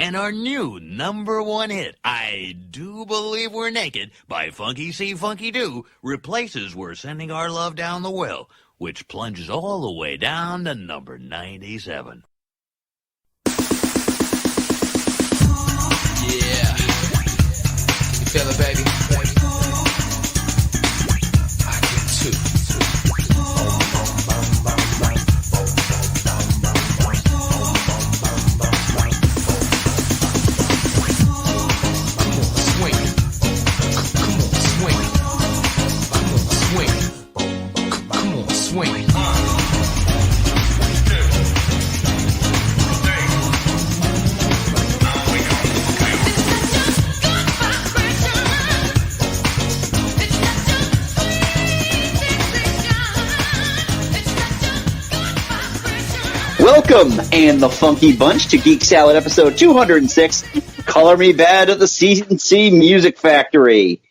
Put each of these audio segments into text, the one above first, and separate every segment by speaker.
Speaker 1: and our new #1 hit, I Do Believe We're Naked, by Funky C. Funky Do, replaces We're Sending Our Love Down the Well, which plunges all the way down to number 97.
Speaker 2: Yeah. You feel it, baby? I do too. Swing.
Speaker 3: Welcome, and the Funky Bunch, to Geek Salad episode 206, Color Me Bad at the C&C Music Factory.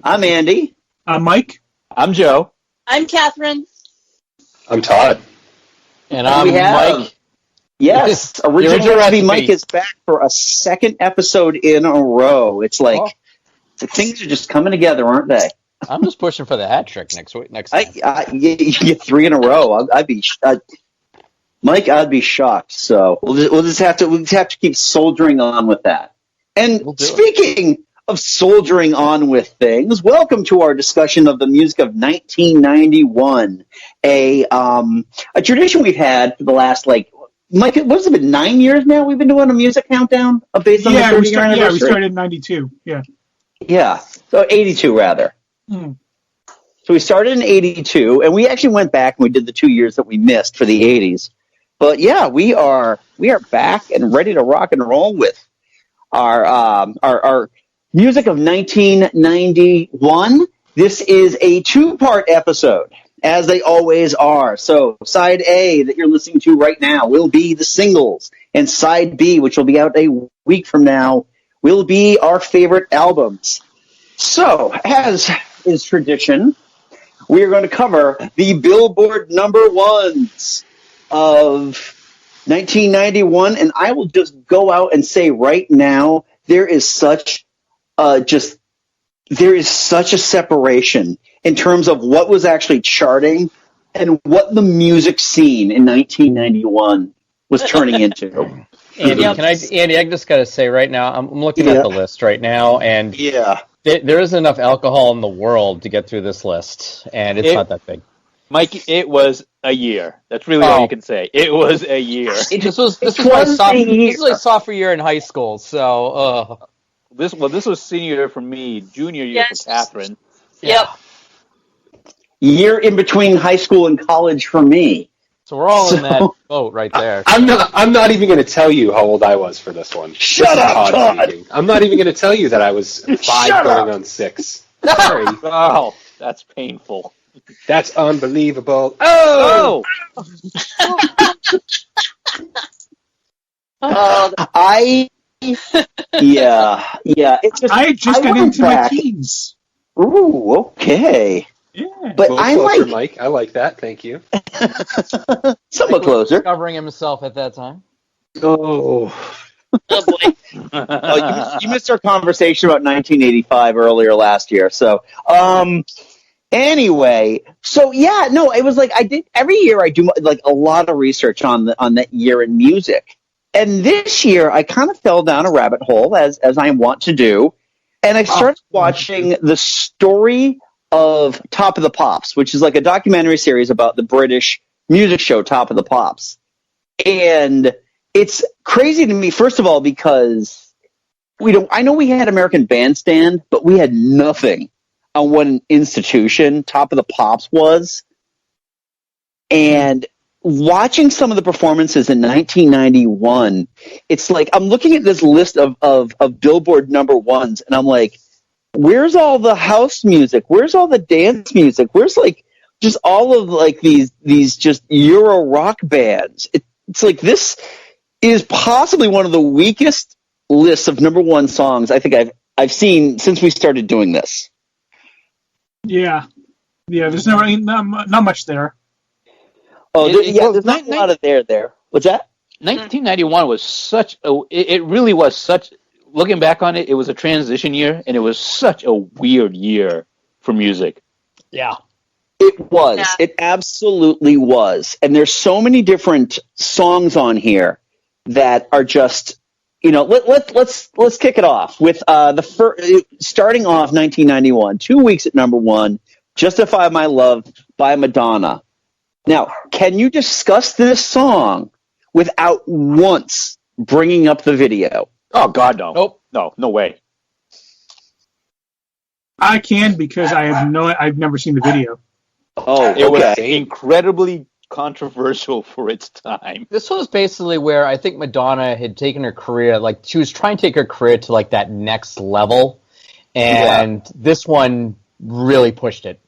Speaker 3: I'm Andy.
Speaker 4: I'm Mike.
Speaker 5: I'm Joe.
Speaker 6: I'm Katherine.
Speaker 7: I'm Todd.
Speaker 5: And I'm Mike.
Speaker 3: Yes, Original Recipe Mike is back for a second episode in a row. It's like things are just coming together, aren't they?
Speaker 5: I'm just pushing for the hat trick next time.
Speaker 3: You get 3 in a row. Mike, I'd be shocked. So we'll just have to keep soldiering on with that. And speaking of soldiering on with things, welcome to our discussion of the music of 1991, a tradition we've had for the last, Mike, what's it been, 9 years now we've been doing a music countdown based on the 30-year anniversary?
Speaker 4: Yeah, we started in 92,
Speaker 3: Yeah, so 82 rather. So we started in 82, and we actually went back and we did the 2 years that we missed for the 80s. But yeah, we are back and ready to rock and roll with our music of 1991. This is a 2-part episode, as they always are. So side A that you're listening to right now will be the singles, and side B, which will be out a week from now, will be our favorite albums. So, as is tradition, we are going to cover the Billboard #1s of 1991, and I will just go out and say right now, there is such a separation in terms of what was actually charting and what the music scene in 1991 was turning into.
Speaker 5: Andy, I just got to say right now, I'm looking at the list right now, and there isn't enough alcohol in the world to get through this list, and it's not that big.
Speaker 7: Mike, it was a year. That's really all you can say. It was a year.
Speaker 5: This was my sophomore year in high school, so...
Speaker 7: This was senior year for me, junior year for Katherine.
Speaker 6: Yep.
Speaker 3: Year in between high school and college for me.
Speaker 5: So we're all in that boat right there.
Speaker 7: I'm not even going to tell you how old I was for this one.
Speaker 3: Shut up, Todd!
Speaker 7: I'm not even going to tell you that I was 5 going on 6. Sorry. Oh, that's painful. That's unbelievable. Oh!
Speaker 3: It's just,
Speaker 4: I just got into my teens.
Speaker 3: Ooh, okay.
Speaker 4: Yeah.
Speaker 3: But
Speaker 7: I'm closer, Mike. I like that. Thank you.
Speaker 3: Somewhat closer.
Speaker 5: Discovering himself at that time.
Speaker 3: Oh.
Speaker 6: Oh boy.
Speaker 3: You missed our conversation about 1985 earlier last year. So, anyway, it was like every year I do a lot of research on that year in music. And this year I kind of fell down a rabbit hole as I want to do, and I started watching the story of Top of the Pops, which is like a documentary series about the British music show Top of the Pops. And it's crazy to me, first of all, because I know we had American Bandstand, but we had nothing on what an institution Top of the Pops was. And watching some of the performances in 1991, it's like I'm looking at this list of Billboard #1s, and I'm like, where's all the house music? Where's all the dance music? Where's just all of these just Euro rock bands? It's like this is possibly one of the weakest lists of #1 songs I think I've seen since we started doing this.
Speaker 4: Yeah. There's not much there.
Speaker 3: Oh, there's not a lot of there. What's that?
Speaker 8: 1991 was such a. It really was such. Looking back on it, it was a transition year, and it was such a weird year for music.
Speaker 5: Yeah.
Speaker 3: It was. Yeah. It absolutely was. And there's so many different songs on here that are just, let's kick it off with starting off 1991, 2 weeks at number one, Justify My Love by Madonna. Now, can you discuss this song without once bringing up the video?
Speaker 8: Oh, God, no. Nope. No way.
Speaker 4: I can because I've never seen the video.
Speaker 3: Oh, okay.
Speaker 8: It was incredibly controversial for its time.
Speaker 5: This was basically where I think Madonna had taken her career, like she was trying to take her career to like that next level, and this one really pushed it.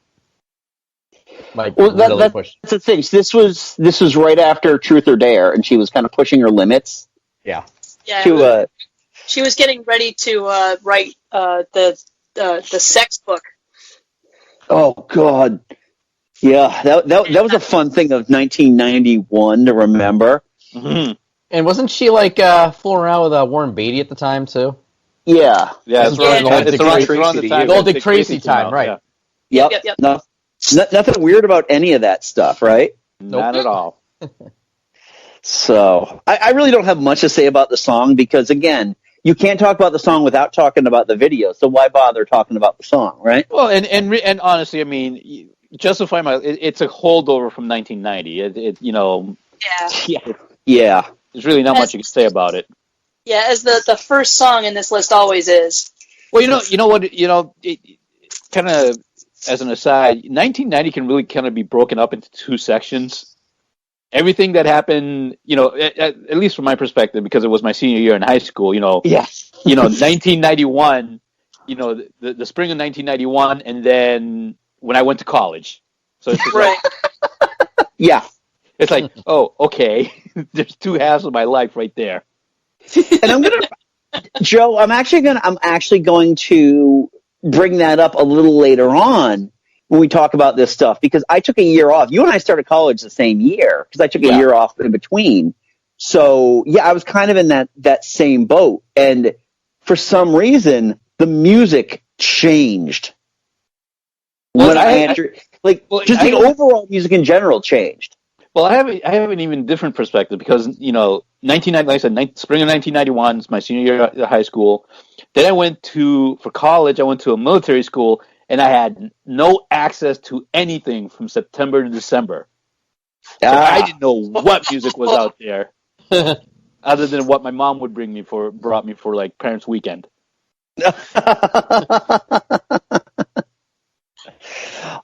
Speaker 5: Like really pushed.
Speaker 3: That's the thing. This was right after Truth or Dare, and she was kind of pushing her limits.
Speaker 5: Yeah.
Speaker 6: Yeah. She was getting ready to write the sex book.
Speaker 3: Oh God. Yeah, that was a fun thing of 1991 to remember.
Speaker 5: Mm-hmm. And wasn't she like fooling around with Warren Beatty at the time too?
Speaker 3: Yeah.
Speaker 8: Yeah, it's around the
Speaker 5: old Dick Tracy time, right?
Speaker 3: Yeah. Yep. No, nothing weird about any of that stuff, right?
Speaker 8: Nope. Not at all.
Speaker 3: So, I really don't have much to say about the song because, again, you can't talk about the song without talking about the video. So why bother talking about the song, right?
Speaker 8: Well, and honestly, I mean, Justify My, it's a holdover from 1990.
Speaker 3: Yeah.
Speaker 8: There's really not much you can say about it.
Speaker 6: Yeah, as the first song in this list always is.
Speaker 8: Well, you know what, kind of as an aside, 1990 can really kind of be broken up into two sections. Everything that happened, at least from my perspective, because it was my senior year in high school, 1991, the spring of 1991, and then when I went to college. So it's just
Speaker 6: right.
Speaker 3: Yeah.
Speaker 8: It's like, oh, okay. There's two halves of my life right there.
Speaker 3: And Joe, I'm actually going to bring that up a little later on when we talk about this stuff, because I took a year off. You and I started college the same year because I took a year off in between. So yeah, I was kind of in that same boat. And for some reason, the music changed. The overall music in general changed.
Speaker 8: Well, I have an even different perspective because, spring of 1991 is my senior year at high school. Then for college, I went to a military school, and I had no access to anything from September to December. So I didn't know what music was out there, other than what my mom would brought me for like Parents' Weekend.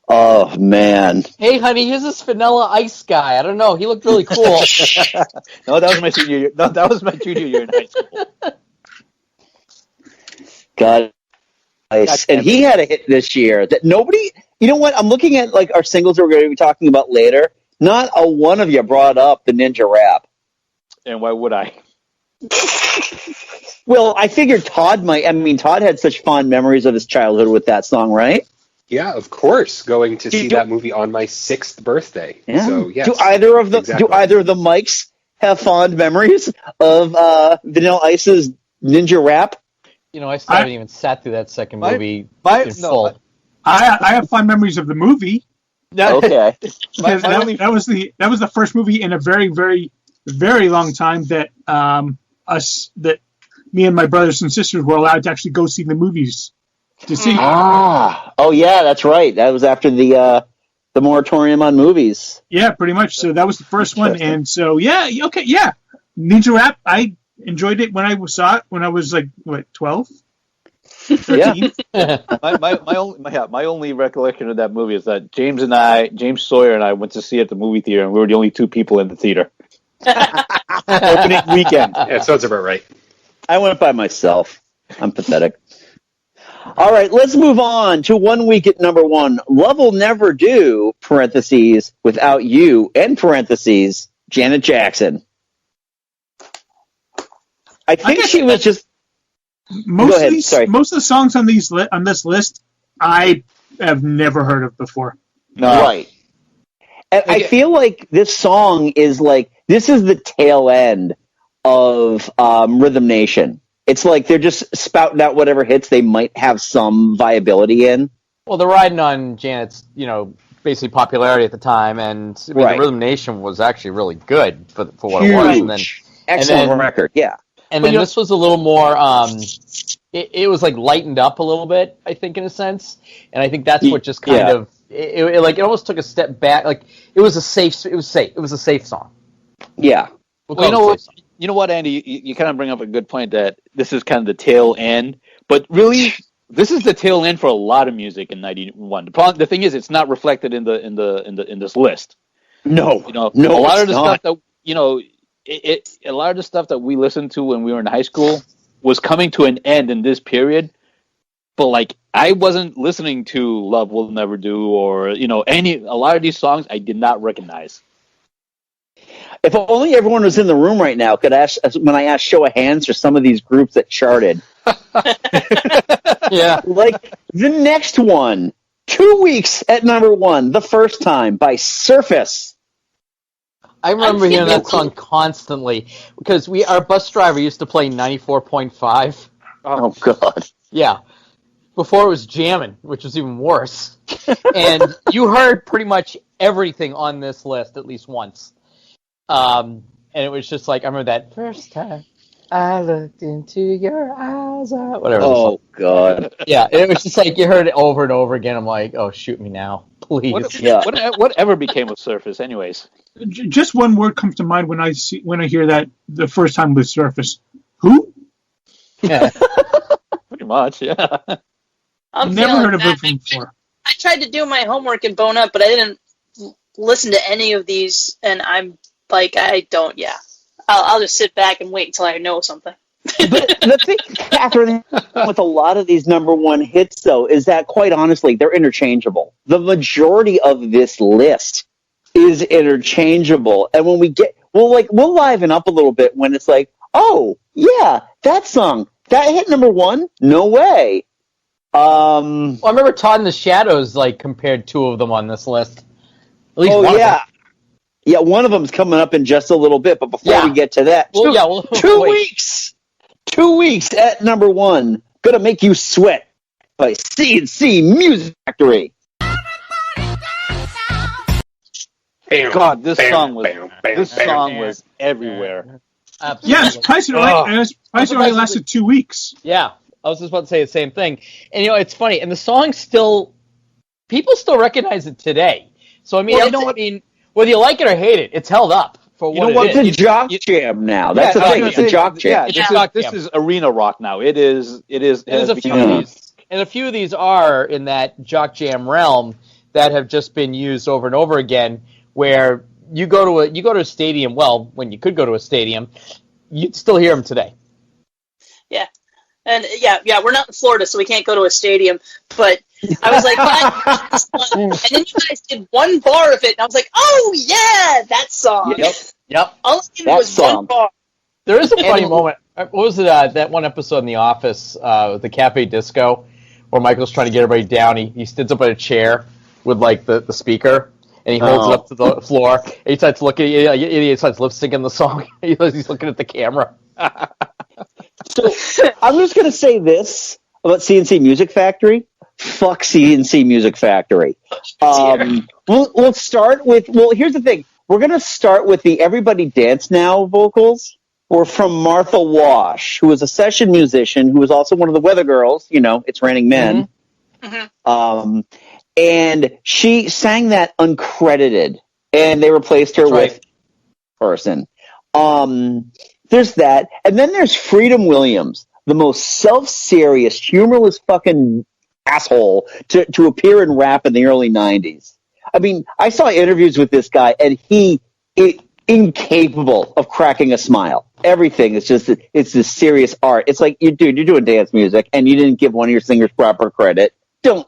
Speaker 3: Oh man!
Speaker 5: Hey, honey, here's this Vanilla Ice guy. I don't know. He looked really cool.
Speaker 8: No, that was my senior year. No, that was my junior year in high school.
Speaker 3: God, nice. And he had a hit this year that nobody. You know what? I'm looking at like our singles that we're going to be talking about later. Not a one of you brought up the Ninja Rap.
Speaker 8: And why would I?
Speaker 3: Well, I figured Todd might. I mean, Todd had such fond memories of his childhood with that song, right?
Speaker 7: Yeah, of course. Going to see that movie on my 6th birthday.
Speaker 3: Yeah.
Speaker 7: So yes.
Speaker 3: Do either of the mics have fond memories of Vanilla Ice's Ninja Rap?
Speaker 5: I still haven't even sat through that second movie in full.
Speaker 4: I have fond mememories of the movie.
Speaker 3: Okay.
Speaker 4: that was the first movie in a very, very, very long time that me and my brothers and sisters were allowed to actually go see the movies to see.
Speaker 3: Oh yeah, that's right. That was after the moratorium on movies.
Speaker 4: Yeah, pretty much. So that was the first one, and so Ninja Rap. I enjoyed it when I saw it when I was like 12. 13.
Speaker 8: Yeah. my only recollection of that movie is that James Sawyer and I went to see it at the movie theater, and we were the only two people in the theater. Opening weekend.
Speaker 7: Yeah, sounds about right.
Speaker 3: I went by myself. I'm pathetic. All right, let's move on to 1 week at number one. Love Will Never Do, parentheses, Without You, end parentheses, Janet Jackson. I think she was just...
Speaker 4: Most of the songs on this list, I have never heard of before.
Speaker 3: No. Right. And I feel like this song is like this is the tail end of Rhythm Nation. It's like they're just spouting out whatever hits they might have some viability in.
Speaker 5: Well, they're riding on Janet's, basically popularity at the time, and I mean,
Speaker 3: Right.
Speaker 5: the Rhythm Nation was actually really good for what
Speaker 3: Huge.
Speaker 5: it was. And then,
Speaker 3: Excellent record, yeah.
Speaker 5: And then this was a little more, it was like lightened up a little bit, I think, in a sense. And I think that's what just kind of, it almost took a step back. Like, it was safe. It was a safe song.
Speaker 3: Yeah.
Speaker 8: Well, you know what, Andy? You kind of bring up a good point that this is kind of the tail end, but really, this is the tail end for a lot of music in '91. The thing is, it's not reflected in this list.
Speaker 3: No,
Speaker 8: no.
Speaker 3: A lot
Speaker 8: of the stuff that a lot of the stuff that we listened to when we were in high school was coming to an end in this period. But like, I wasn't listening to "Love Will Never Do" or a lot of these songs I did not recognize.
Speaker 3: If only everyone was in the room right now could ask, when I asked show of hands for some of these groups that charted.
Speaker 5: Yeah.
Speaker 3: Like the next one, 2 weeks at number one, The First Time by Surface.
Speaker 5: I remember hearing that song constantly because our bus driver used to play 94.5.
Speaker 3: Oh, God.
Speaker 5: Yeah. Before it was jamming, which was even worse. And you heard pretty much everything on this list at least once. And it was just like, I remember that first time I looked into your eyes. Whatever.
Speaker 3: Oh, God.
Speaker 5: Yeah, it was just like you heard it over and over again. I'm like, oh, shoot me now, please.
Speaker 8: Whatever became of Surface, anyways.
Speaker 4: Just one word comes to mind when I hear that the first time with Surface. Who?
Speaker 5: Yeah.
Speaker 8: Pretty much, yeah.
Speaker 4: I've never heard of it before.
Speaker 6: I tried to do my homework and bone up, but I didn't listen to any of these, and I'm like, I'll just sit back and wait until I know something.
Speaker 3: But the thing, Katherine, with a lot of these number one hits, though, is that quite honestly, they're interchangeable. The majority of this list is interchangeable, and when we'll liven up a little bit when it's like, oh yeah, that song that hit number one. No way.
Speaker 5: Well, I remember Todd in the Shadows compared two of them on this list. At least one of them.
Speaker 3: Yeah, one of them's coming up in just a little bit, but before we get to that, 2 weeks. 2 weeks at number one. Gonna Make You Sweat by C&C Music Factory.
Speaker 8: God, this song was everywhere.
Speaker 5: Absolutely.
Speaker 4: Yes, Price is Right lasted 2 weeks.
Speaker 5: Yeah, I was just about to say the same thing. And it's funny, and the song people still recognize it today. So I mean, whether you like it or hate it, it's held up for what it is.
Speaker 3: It's a jock jam now. That's the thing. It's a jock jam.
Speaker 8: This is arena rock now. It is
Speaker 5: a few of these, and a few of these are in that jock jam realm that have just been used over and over again. Where you go to a stadium. Well, when you could go to a stadium, you'd still hear them today.
Speaker 6: Yeah. And we're not in Florida, so we can't go to a stadium. But I was like, and then you guys did one bar of it, and I was like, oh yeah, that song.
Speaker 5: Yep.
Speaker 6: All I needed was one bar.
Speaker 5: There is a funny moment. What was it? That one episode in The Office, the Cafe Disco, where Michael's trying to get everybody down. He stands up at a chair with the speaker, and he holds it up to the floor. And he starts looking. He starts lip syncing the song. He's looking at the camera.
Speaker 3: So I'm just going to say this about C&C Music Factory. Fuck C&C Music Factory. We'll start with, here's the thing. We're going to start with the Everybody Dance Now vocals. Were from Martha Wash, who was a session musician, who was also one of the Weather Girls. It's Raining Men. Mm-hmm. And she sang that uncredited, and they replaced her with person. There's that. And then there's Freedom Williams, the most self-serious, humorless fucking asshole to appear in rap in the early 90s. I mean, I saw interviews with this guy, and he incapable of cracking a smile. Everything is just, it's this serious art. It's like, you're doing dance music, and you didn't give one of your singers proper credit. Don't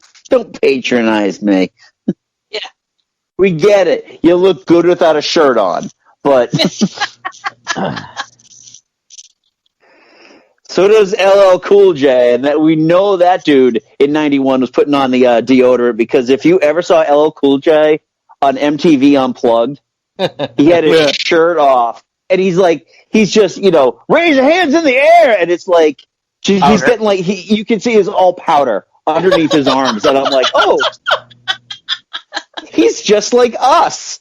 Speaker 3: patronize me.
Speaker 6: Yeah.
Speaker 3: We get it. You look good without a shirt on, but... So does LL Cool J, and that we know that dude in '91 was putting on the deodorant, because if you ever saw LL Cool J on MTV Unplugged, He had his shirt off, and he's just, raise your hands in the air, and it's like, he's getting you can see his all powder underneath his arms, and I'm like, oh, he's just like us.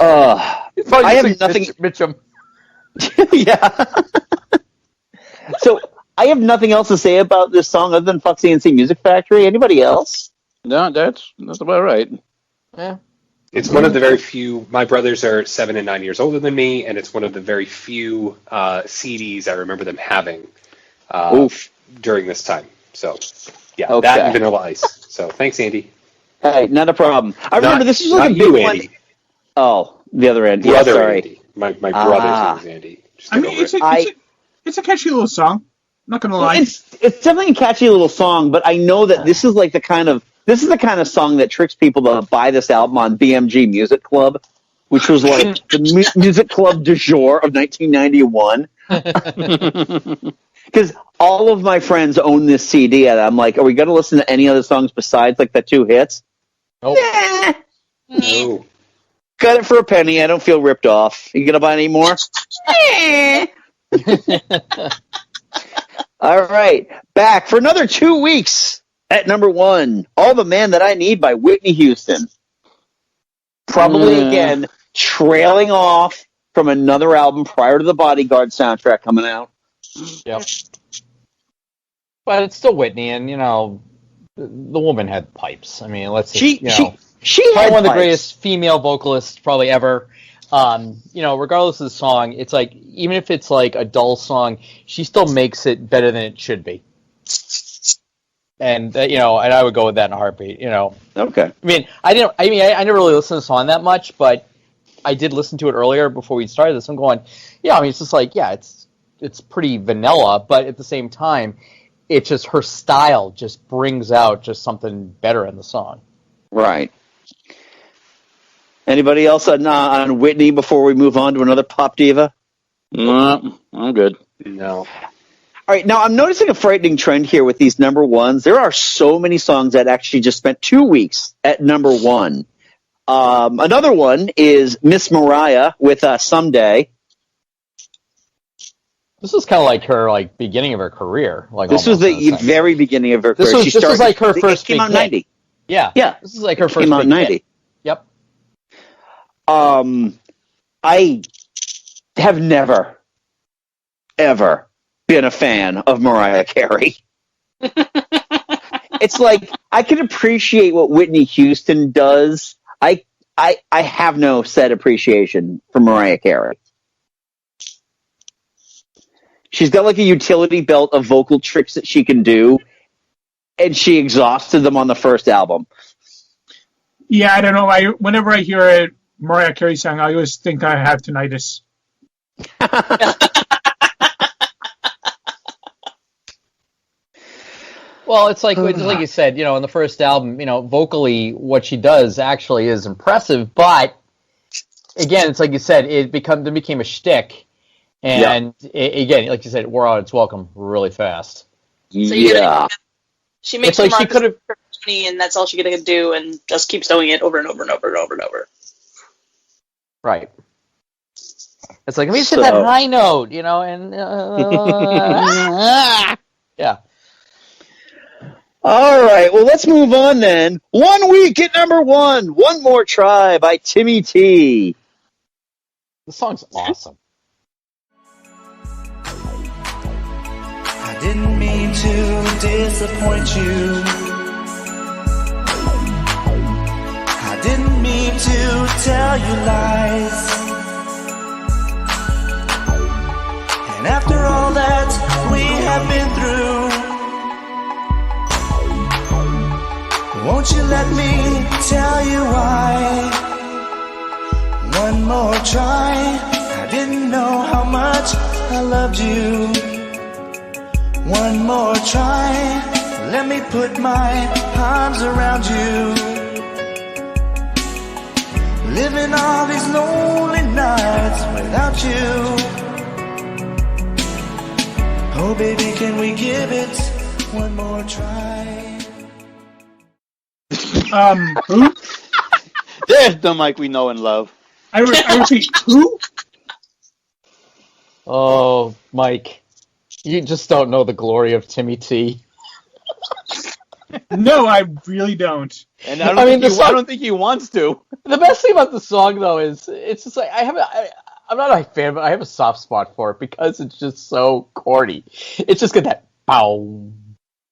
Speaker 3: I have nothing.
Speaker 5: Mitchum.
Speaker 3: Yeah. So I have nothing else to say about this song other than Fuck CNC Music Factory. Anybody else?
Speaker 8: No, that's about right.
Speaker 5: Yeah.
Speaker 7: It's one of the very few. My brothers are 7 and 9 years older than me, and it's one of the very few CDs I remember them having during this time. So, yeah,
Speaker 3: Okay.
Speaker 7: that and Vanilla Ice. So, thanks, Andy.
Speaker 3: Hey, not a problem. I remember this is like a
Speaker 7: you,
Speaker 3: big one.
Speaker 7: Andy.
Speaker 3: Oh, the other end.
Speaker 7: Brother
Speaker 3: Yeah, sorry.
Speaker 7: Andy. My brother's name is Andy. Just
Speaker 4: I
Speaker 7: get
Speaker 4: mean,
Speaker 7: over it.
Speaker 4: it's a catchy little song. I'm not gonna lie.
Speaker 3: It's definitely a catchy little song, but I know that this is the kind of song that tricks people to buy this album on BMG Music Club, which was like the music club du jour of 1991. Because all of my friends own this CD, and I'm like, are we going to listen to any other songs besides like the two hits?
Speaker 5: Nope.
Speaker 3: Nah.
Speaker 7: No.
Speaker 3: Got it for a penny. I don't feel ripped off. You going to buy any more? All right. Back for another 2 weeks at number 1. All the Man That I Need by Whitney Houston. Probably, again, trailing off from another album prior to the Bodyguard soundtrack coming out.
Speaker 5: Yep. But it's still Whitney, and the woman had pipes. I mean, let's see.
Speaker 3: She
Speaker 5: probably
Speaker 3: had
Speaker 5: one of the
Speaker 3: pipes.
Speaker 5: greatest female vocalists probably ever. Regardless of the song, it's like even if it's like a dull song, she still makes it better than it should be. And and I would go with that in a heartbeat.
Speaker 3: Okay.
Speaker 5: I never really listened to the song that much, but I did listen to it earlier before we started this. I'm going, it's just like, it's pretty vanilla, but at the same time, it's just her style just brings out just something better in the song.
Speaker 3: Right. Anybody else on Whitney before we move on to another pop diva?
Speaker 8: No, I'm good.
Speaker 7: No.
Speaker 3: All right, now I'm noticing a frightening trend here with these number ones. There are so many songs that actually just spent 2 weeks at number 1. Another one is Miss Mariah with Someday.
Speaker 5: This is kind of like her beginning of her career.
Speaker 3: This was the very beginning of her career.
Speaker 5: This was like her first
Speaker 3: came
Speaker 5: big
Speaker 3: out in
Speaker 5: hit.
Speaker 3: 90.
Speaker 5: Yeah.
Speaker 3: Yeah.
Speaker 5: This is like her first
Speaker 3: came out
Speaker 5: big
Speaker 3: in 90.
Speaker 5: hit. Yep.
Speaker 3: I have never, ever been a fan of Mariah Carey. It's like I can appreciate what Whitney Houston does. I have no set appreciation for Mariah Carey. She's got like a utility belt of vocal tricks that she can do, and she exhausted them on the first album.
Speaker 4: Yeah, I don't know. Whenever I hear a Mariah Carey song, I always think I have tinnitus.
Speaker 5: Well, it's like you said, in the first album, vocally what she does actually is impressive, but again, it's like you said, it became a shtick, and again, like you said, it wore out its welcome really fast.
Speaker 6: So she makes
Speaker 5: It's like she could have,
Speaker 6: and that's all she's gonna do, and just keeps doing it over and over and over and over and over.
Speaker 5: right. It's like, let me hit that high note, and yeah.
Speaker 3: All right, well, let's move on then. 1 week at number 1, One More Try by Timmy T.
Speaker 5: The song's awesome.
Speaker 9: I didn't mean to disappoint you. I didn't mean to tell you lies. And after all that we have been through, won't you let me tell you why? One more try. I didn't know how much I loved you. One more try. Let me put my arms around you. Living all these lonely nights without you. Oh baby, can we give it one more try?
Speaker 4: Who?
Speaker 8: There's the Mike we know and love.
Speaker 4: I repeat, who?
Speaker 5: Oh, Mike, you just don't know the glory of Timmy T.
Speaker 4: No, I really don't.
Speaker 8: And I don't think he wants to.
Speaker 5: The best thing about the song, though, is it's just like I'm not a fan, but I have a soft spot for it because it's just so corny. It's just got that bow,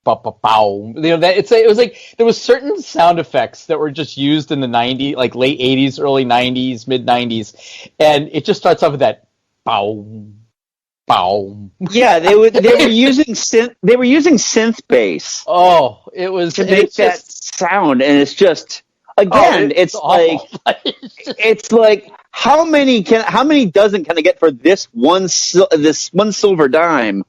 Speaker 5: bow, bow, bow. You know, it was like there was certain sound effects that were just used in the '90s, like late '80s, early '90s, mid '90s, and it just starts off with that bow. Bow.
Speaker 3: Yeah, they were using synth bass.
Speaker 5: Oh, it was
Speaker 3: to make that sound, and it's just again, it's like how many dozen can I get for this one silver dime?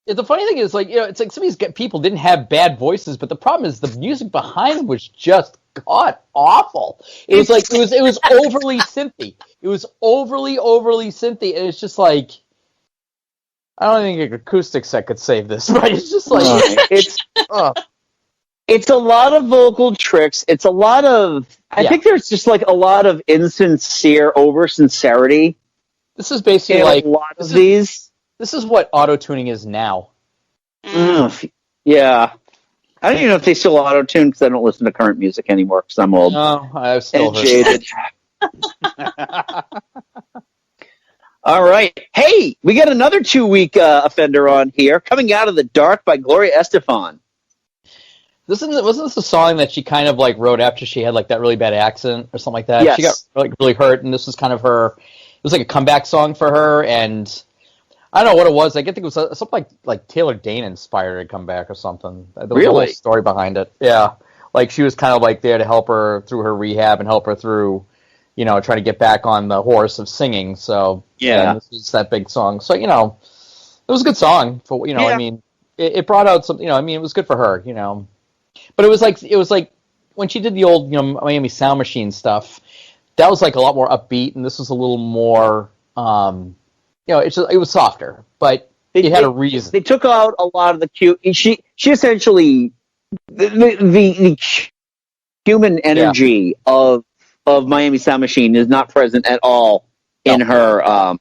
Speaker 5: The funny thing is, like, you know, it's like some of these people didn't have bad voices, but the problem is the music behind them was just god awful. It was overly synthy. It was overly synthy, and it's just like I don't think an acoustic set could save this, but it's just like
Speaker 3: it's a lot of vocal tricks. It's a lot of I think there's just like a lot of insincere over sincerity.
Speaker 5: This is basically like
Speaker 3: a lot of these.
Speaker 5: This is what auto-tuning is now.
Speaker 3: Yeah. I don't even know if they still auto-tune because I don't listen to current music anymore because I'm old.
Speaker 5: No, I've still heard
Speaker 3: jaded. All right. Hey, we got another 2-week offender on here, Coming Out of the Dark by Gloria Estefan.
Speaker 5: Wasn't this a song that she kind of like wrote after she had like that really bad accident or something like that?
Speaker 3: Yes.
Speaker 5: She got like really hurt, and this was kind of her. It was like a comeback song for her, and I don't know what it was. I think it was something like Taylor Dane inspired her to come back or something. There was a whole story behind it. Yeah, like she was kind of like there to help her through her rehab and help her through, you know, trying to get back on the horse of singing. So yeah, this was that big song. So you know, it was a good song. For I mean, it brought out some. You know, I mean, it was good for her. You know, but it was like when she did the old Miami Sound Machine stuff. That was like a lot more upbeat, and this was a little more. It was softer, but it had a reason.
Speaker 3: They took out a lot of the cute. She essentially the human energy of Miami Sound Machine is not present at all in her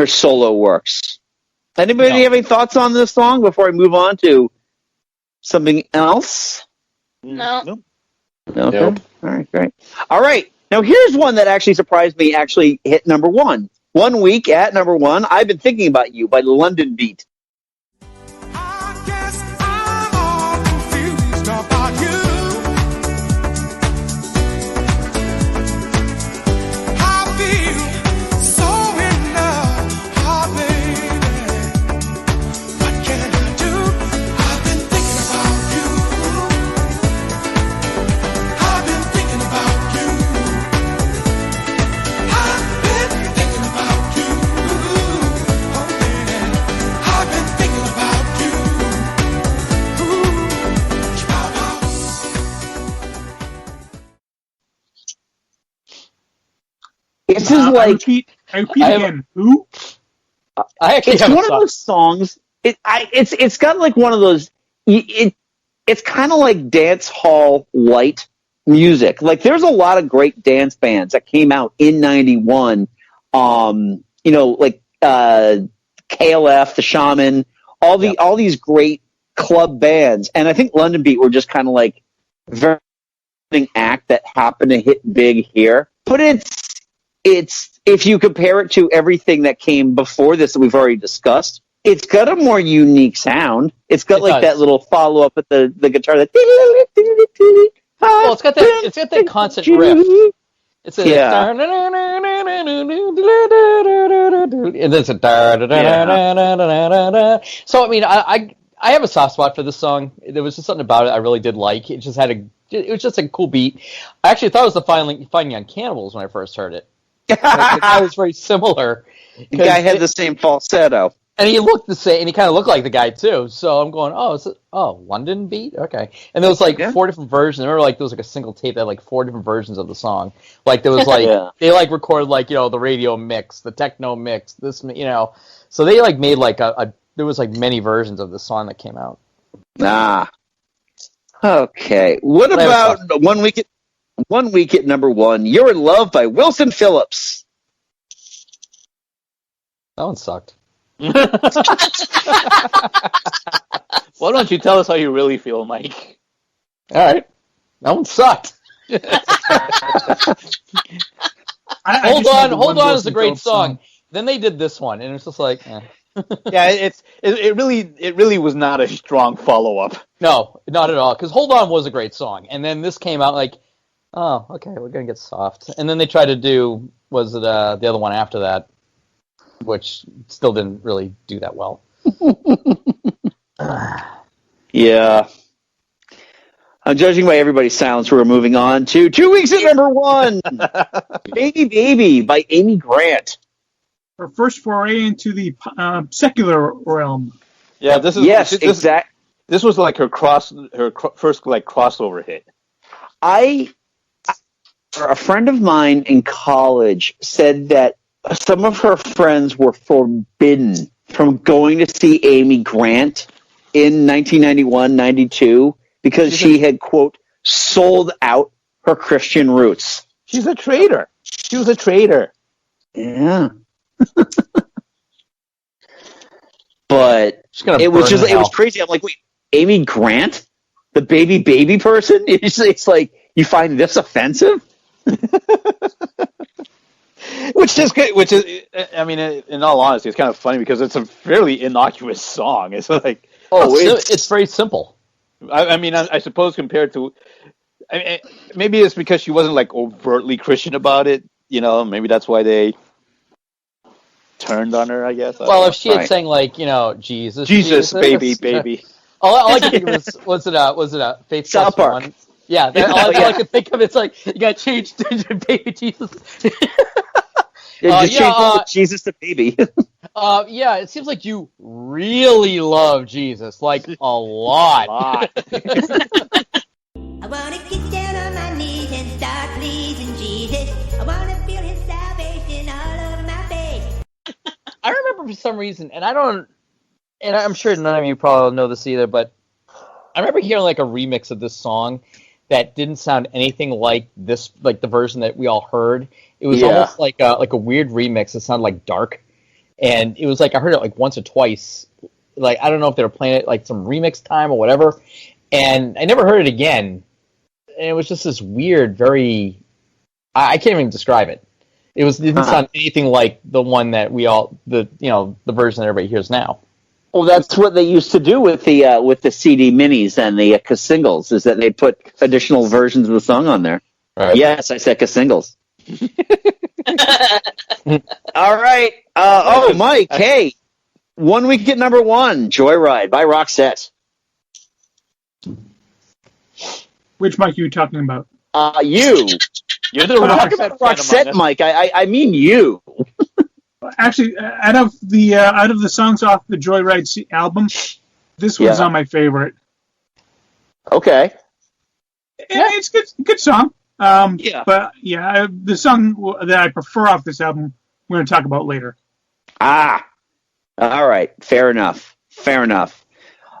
Speaker 3: solo works. Anybody have any thoughts on this song before I move on to something else?
Speaker 6: No.
Speaker 3: Okay. All right, great. All right. Now here's one that actually surprised me. Actually hit number 1. 1 week at number 1. I've Been Thinking About You by London Beat.
Speaker 9: I guess I'm all confused about you. I feel so in love, baby. What can I do? I've been thinking about you. I've been thinking about you. I've been thinking about you. Oh yeah, I've been thinking about you.
Speaker 3: This is like
Speaker 4: I repeat again. Who?
Speaker 5: I actually
Speaker 3: it's
Speaker 5: have
Speaker 3: one of those songs. It's got like one of those. It's kind of like dance hall light music. Like there's a lot of great dance bands that came out in '91. Like KLF, the Shaman, all these great club bands, and I think London Beat were just kind of like very act that happened to hit big here. But it's if you compare it to everything that came before this that we've already discussed, it's got a more unique sound. It's got that little follow up with the guitar. Well,
Speaker 5: it's got that constant riff. It's and then it's a So I mean, I have a soft spot for this song. There was just something about it I really did like. It was just a cool beat. I actually thought it was the Finding on Cannibals when I first heard it. It was very similar.
Speaker 3: The guy had the same falsetto.
Speaker 5: And he looked the same, and he kind of looked like the guy too. So I'm going, London Beat, okay. And there was like 4 different versions. I remember like there was like a single tape that had like 4 different versions of the song. Like there was like they like recorded like the radio mix, the techno mix, this So they like made like there was like many versions of the song that came out.
Speaker 3: Okay. What about one week at number one? You're in Love by Wilson Phillips.
Speaker 5: That one sucked.
Speaker 8: Why don't you tell us how you really feel, Mike?
Speaker 5: All right. That one sucked. Hold on is a great song. Then they did this one, and it's just like, eh.
Speaker 8: Yeah, it really was not a strong follow up.
Speaker 5: No, not at all. Because Hold On was a great song, and then this came out like, oh, okay, we're gonna get soft. And then they tried to do the other one after that, which still didn't really do that well.
Speaker 3: Yeah. I'm judging by everybody's silence. We're moving on to 2 weeks at number one. Baby Baby by Amy Grant.
Speaker 4: Her first foray into the secular realm.
Speaker 8: Yeah, this was like her first like crossover hit.
Speaker 3: A friend of mine in college said that some of her friends were forbidden from going to see Amy Grant in 1991-92 because she had, quote, sold out her Christian roots.
Speaker 8: She's a traitor. She was a traitor.
Speaker 3: Yeah. But it was crazy. I'm like, wait, Amy Grant? The baby person? It's like, you find this offensive?
Speaker 8: Which is, I mean, in all honesty, it's kind of funny because it's a fairly innocuous song. It's like,
Speaker 5: it's very simple.
Speaker 8: I mean, I suppose compared to, maybe it's because she wasn't like overtly Christian about it. You know, maybe that's why they turned on her. I guess.
Speaker 5: Well, if she had sang like, you know, Jesus,
Speaker 8: baby.
Speaker 5: All I could think of was it a Faith
Speaker 3: South Park?
Speaker 5: One? Yeah, all I could think of it's like you got changed to baby Jesus.
Speaker 3: Jesus to baby.
Speaker 5: Yeah, it seems like you really love Jesus, like a lot.
Speaker 9: I wanna get down on my knees and start pleasing Jesus. I wanna feel His salvation all over my face.
Speaker 5: I remember for some reason, and I'm sure none of you probably know this either, but I remember hearing like a remix of this song that didn't sound anything like this, like the version that we all heard. It was almost like a weird remix. It sounded like dark, and it was like I heard it like once or twice. Like I don't know if they were playing it like some remix time or whatever, and I never heard it again. And it was just this weird, very I can't even describe it. It didn't sound anything like the one that the version that everybody hears now.
Speaker 3: Well, that's what they used to do with the CD minis and the singles, is that they put additional versions of the song on there.
Speaker 5: Right.
Speaker 3: Yes, I said singles. All right. Mike, hey. 1 week at number one, Joyride by Roxette.
Speaker 4: Which Mike are you talking about?
Speaker 3: You. You're the Roxette, Mike. I mean you.
Speaker 4: Actually, out of the songs off the Joyride album, this one's not my favorite.
Speaker 3: Okay.
Speaker 4: Yeah, it's good song. But yeah, the song that I prefer off this album, we're going to talk about later.
Speaker 3: All right. Fair enough.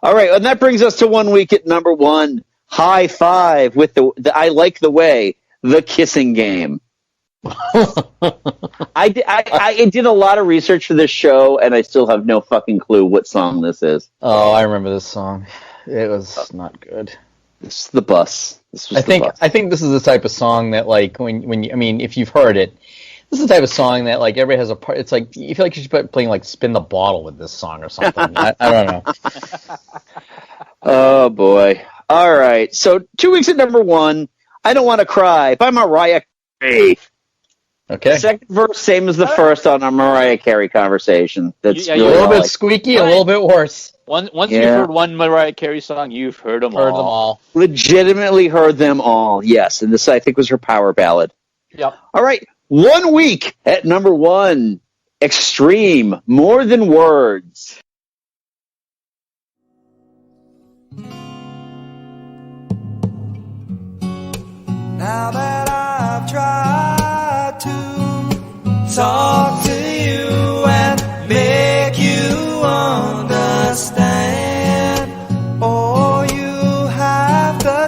Speaker 3: All right, and that brings us to 1 week at number one. High Five with the I Like the Way, The Kissing Game. I did a lot of research for this show, and I still have no fucking clue what song this is.
Speaker 5: Oh, I remember this song. It was not good.
Speaker 3: This is the bus.
Speaker 5: I think this is the type of song that, like, when you, I mean, if you've heard it, this is the type of song that, like, everybody has a part. It's like you feel like you should be playing like Spin the Bottle with this song or something. I don't know.
Speaker 3: Oh boy. All right. So 2 weeks at number one. I Don't Want to Cry by Mariah Carey.
Speaker 5: Okay.
Speaker 3: Second verse, same as the first on our Mariah Carey conversation. That's
Speaker 5: really a little bit squeaky, a little bit worse.
Speaker 8: Once you've heard one Mariah Carey song, you've heard them all.
Speaker 3: Legitimately heard them all, yes. And this, I think, was her power ballad.
Speaker 5: Yep.
Speaker 3: All right. 1 week at number one. Extreme, More Than Words.
Speaker 9: Now that I've tried to talk to you and make you understand, all you have to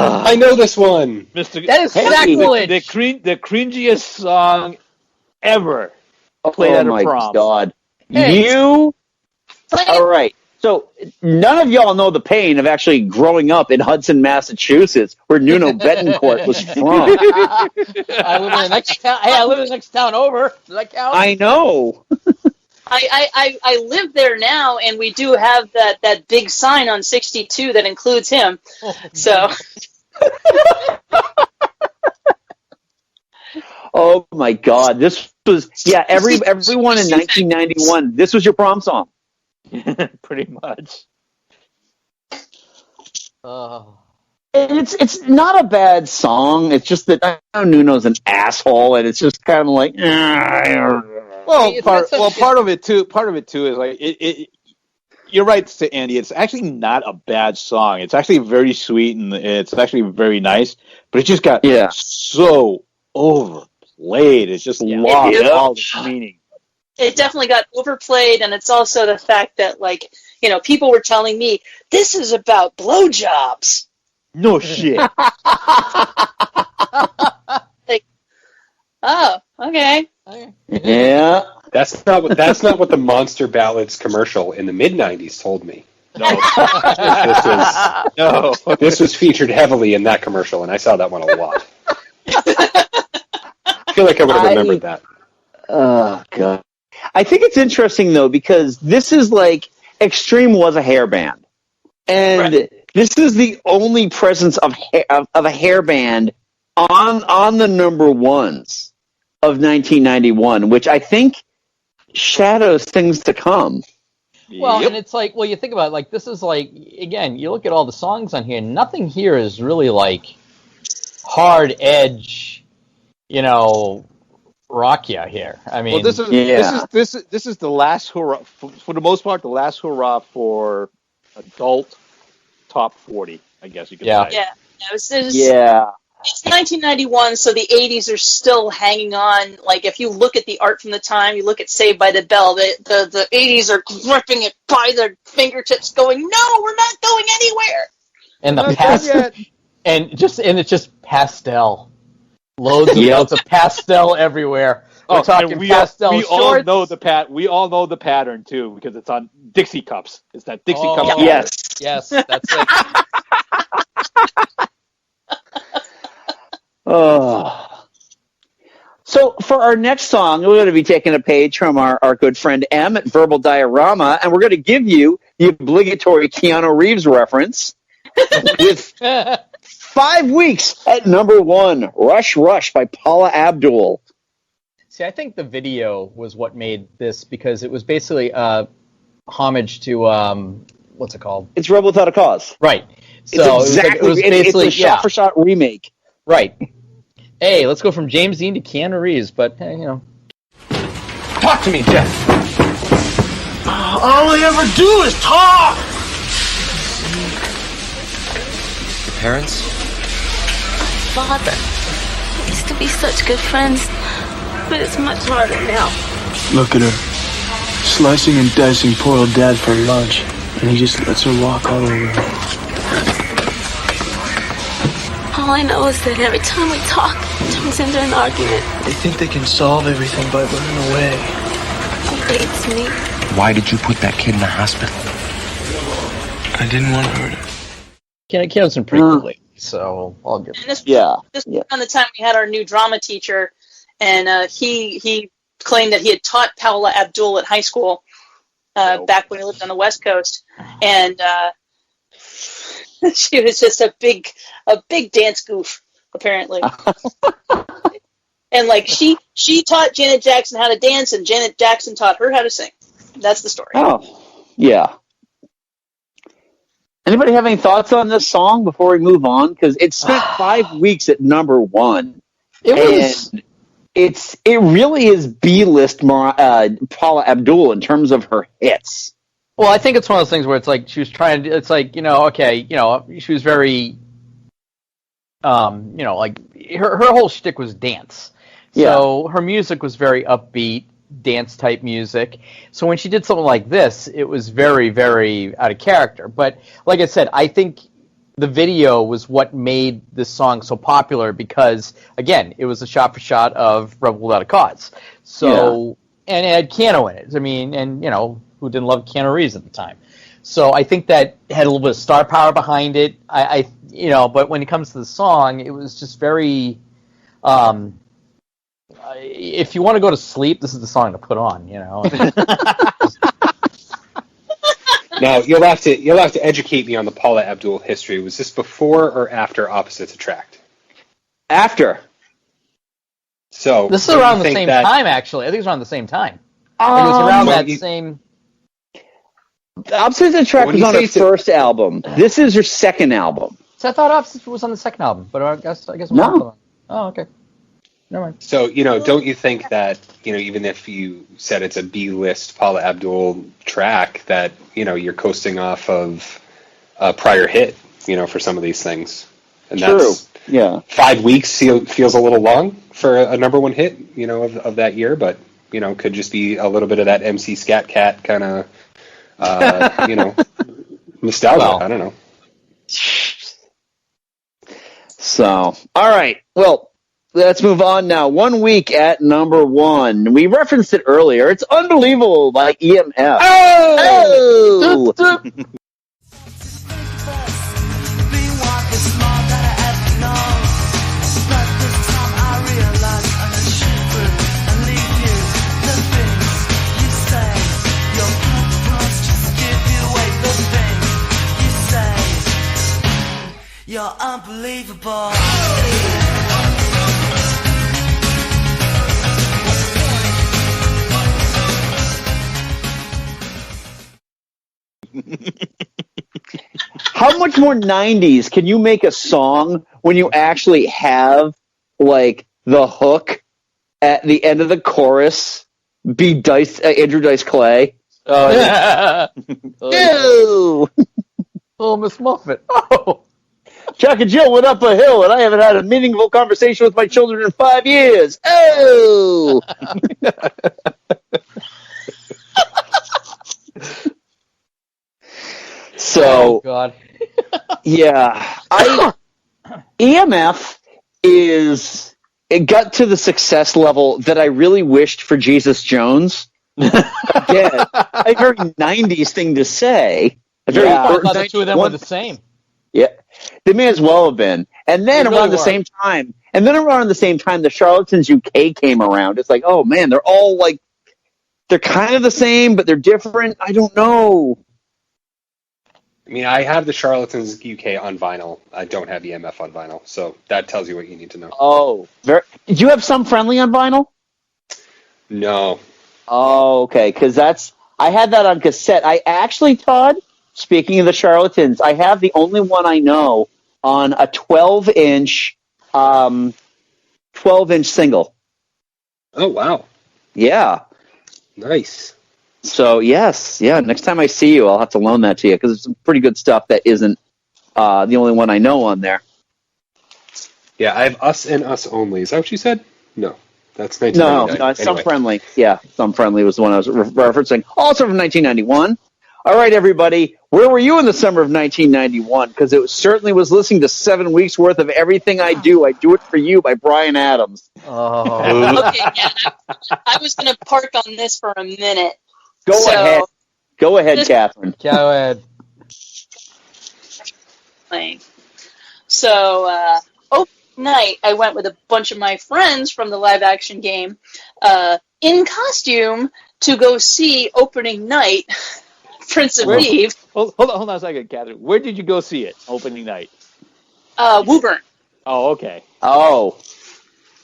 Speaker 7: I know this one.
Speaker 8: Mr.
Speaker 5: That is sacrilege.
Speaker 8: The cringiest song ever played at a
Speaker 3: my
Speaker 8: prom.
Speaker 3: God.
Speaker 5: Hey.
Speaker 3: You? All right. So none of y'all know the pain of actually growing up in Hudson, Massachusetts, where Nuno Betancourt was from.
Speaker 5: I live in the next town. Hey, I live in the next town over. Does that count?
Speaker 3: I know.
Speaker 6: I live there now, and we do have that big sign on 62 that includes him. So.
Speaker 3: Oh my God! This was everyone in 1991. This was your prom song.
Speaker 8: Pretty much.
Speaker 3: It's not a bad song. It's just that I know Nuno's an asshole, and it's just kind of like.
Speaker 8: Part of it too is like it. You're right, Andy. It's actually not a bad song. It's actually very sweet and it's actually very nice. But it just got so overplayed. It's just lost all its meaning.
Speaker 6: It definitely got overplayed, and it's also the fact that, like, you know, people were telling me this is about blowjobs.
Speaker 8: No shit.
Speaker 6: Like, oh, okay.
Speaker 3: Yeah.
Speaker 7: That's not what the Monster Ballads commercial in the mid-90s told me.
Speaker 8: No.
Speaker 7: This was featured heavily in that commercial, and I saw that one a lot. I feel like I would have remembered that.
Speaker 3: Oh, God. I think it's interesting, though, because this is like Extreme was a hair band. And this is the only presence of a hair band on the number ones of 1991, which I think shadows things to come.
Speaker 5: Well, and it's like, well, you think about it, like, this is like, again, you look at all the songs on here, nothing here is really like hard edge, you know, rock ya here. I mean,
Speaker 8: this is the last hurrah for the most part. The last hurrah for adult top 40, I guess you could say.
Speaker 6: Yeah. It's 1991, so the 80s are still hanging on. Like, if you look at the art from the time, you look at Saved by the Bell, the 80s are gripping it by their fingertips, going, "No, we're not going anywhere."
Speaker 5: And it's just pastel. Loads of pastel everywhere. We're talking pastel shorts.
Speaker 8: We all know the pattern too because it's on Dixie cups. It's that Dixie cup. Pattern.
Speaker 5: Yes, that's it.
Speaker 3: So for our next song, we're going to be taking a page from our good friend M at Verbal Diorama, and we're going to give you the obligatory Keanu Reeves reference with 5 weeks at number 1, Rush Rush by Paula Abdul.
Speaker 5: See, I think the video was what made this, because it was basically homage to, what's it called?
Speaker 3: It's Rebel Without a Cause.
Speaker 5: Right.
Speaker 3: So it was basically it's a shot-for-shot remake.
Speaker 5: Right. Hey, let's go from James Dean to Keanu Reeves, but, you know.
Speaker 2: Talk to me, Jeff.
Speaker 9: All I ever do is talk!
Speaker 2: Your parents?
Speaker 10: Father. We used to be such good friends, but it's much harder now.
Speaker 11: Look at her. Slicing and dicing poor old dad for lunch, and he just lets her walk all over him.
Speaker 10: All I know is that every time we talk, it turns into an argument.
Speaker 11: They think they can solve everything by running away.
Speaker 10: He hates me.
Speaker 2: Why did you put that kid in the hospital?
Speaker 11: I didn't want to hurt her.
Speaker 5: Keanu's been pretty quickly, so I'll give it.
Speaker 6: This was around the time we had our new drama teacher, and he claimed that he had taught Paula Abdul at high school back when he lived on the West Coast, and she was just a big dance goof, apparently. And like she taught Janet Jackson how to dance, and Janet Jackson taught her how to sing. That's the story.
Speaker 3: Oh, yeah. Anybody have any thoughts on this song before we move on? Because it spent 5 weeks at number 1. It really is B-list Paula Abdul in terms of her hits.
Speaker 5: Well, I think it's one of those things where it's like she was trying to. It's like, she was very, like her whole shtick was dance. So her music was very upbeat, dance type music. So when she did something like this, it was very, very out of character. But like I said, I think the video was what made this song so popular because, again, it was a shot-for-shot of Rebel Without a Cause. So, and it had Keanu in it. I mean, and, you know, who didn't love Keanu Reeves at the time? So I think that had a little bit of star power behind it. You know, but when it comes to the song, it was just very... if you want to go to sleep, this is the song to put on, you know.
Speaker 7: Now you'll have to educate me on the Paula Abdul history. Was this before or after Opposites Attract?
Speaker 3: After.
Speaker 7: So
Speaker 5: this is around the same time, actually. I think it's around the same time. It was around that same.
Speaker 3: Opposites Attract was on her first album. This is her second album.
Speaker 5: So I thought Opposites was on the second album, but I guess
Speaker 3: no.
Speaker 5: Oh, okay. Never mind.
Speaker 7: So, you know, don't you think that, you know, even if you said it's a B-list Paula Abdul track, that, you know, you're coasting off of a prior hit, you know, for some of these things? And that's, 5 weeks feels a little long for a number one hit, you know, of that year, but, you know, could just be a little bit of that MC Scat Cat kind of, you know, nostalgia. Well, I don't know.
Speaker 3: So, all right. Well, let's move on now. 1 week at number one. We referenced it earlier. It's Unbelievable by EMF. Oh!
Speaker 9: You're unbelievable.
Speaker 3: How much more 90s can you make a song when you actually have, like, the hook at the end of the chorus be Andrew Dice Clay?
Speaker 5: Oh, yeah.
Speaker 3: Ew!
Speaker 5: Oh, Miss Muffet. Oh!
Speaker 3: Jack and Jill went up a hill, and I haven't had a meaningful conversation with my children in 5 years. Oh! So,
Speaker 5: oh, God.
Speaker 3: Yeah, EMF it got to the success level that I really wished for Jesus Jones. Again, a very 90s thing to say.
Speaker 5: I thought the two of them were the same.
Speaker 3: Yeah, they may as well have been. And then around the same time, the Charlatans UK came around. It's like, oh man, they're all like, they're kind of the same, but they're different. I don't know.
Speaker 7: I mean, I have the Charlatans UK on vinyl. I don't have EMF on vinyl, so that tells you what you need to know.
Speaker 3: Oh, did you have Some Friendly on vinyl?
Speaker 7: No.
Speaker 3: Oh, okay, because I had that on cassette. I actually, Todd, speaking of the Charlatans, I have the only one I know on a 12-inch single.
Speaker 7: Oh, wow.
Speaker 3: Yeah.
Speaker 7: Nice.
Speaker 3: So, yes. Yeah, next time I see you, I'll have to loan that to you, because it's some pretty good stuff that isn't the only one I know on there.
Speaker 7: Yeah, I have Us and Us Only. Is that what you said? No. That's 1999.
Speaker 3: No, Some Friendly. Yeah, Some Friendly was the one I was referencing. Also from 1991. All right, everybody. Where were you in the summer of 1991? Because it certainly was listening to 7 weeks' worth of Everything I Do. I Do It For You by Bryan Adams.
Speaker 5: Oh.
Speaker 6: Okay, yeah. I was going to park on this for a minute.
Speaker 3: Go ahead, Catherine.
Speaker 5: Go ahead.
Speaker 6: So, opening night, I went with a bunch of my friends from the live-action game in costume to go see opening night, Prince of Thieves.
Speaker 8: Hold on a second, Catherine. Where did you go see it, opening night?
Speaker 6: Woburn.
Speaker 8: Oh, okay.
Speaker 3: Oh.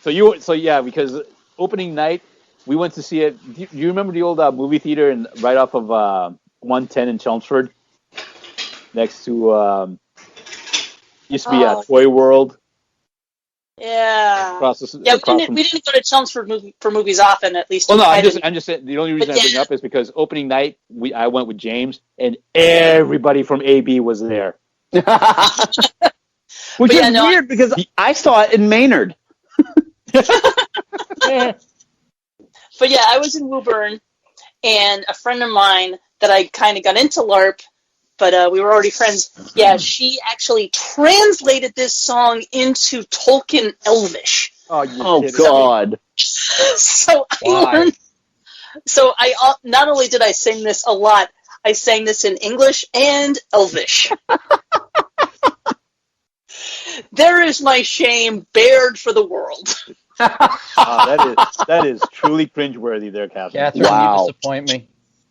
Speaker 8: So yeah, because opening night, we went to see it. Do you remember the old movie theater right off of 110 in Chelmsford? Next to, used to be a Toy World.
Speaker 6: Yeah. We didn't go to Chelmsford for movies often, at least.
Speaker 8: Well, no, I'm just saying, the only reason I bring it up is because opening night, I went with James, and everybody from AB was there.
Speaker 3: Which is weird, because I saw it in Maynard.
Speaker 6: But yeah, I was in Woburn, and a friend of mine that I kind of got into LARP but we were already friends. Yeah, she actually translated this song into Tolkien Elvish.
Speaker 8: Oh God!
Speaker 6: So I learned. So I not only did I sing this a lot, I sang this in English and Elvish. There is my shame bared for the world.
Speaker 8: That is truly cringeworthy there, Catherine.
Speaker 5: Catherine, you disappoint me.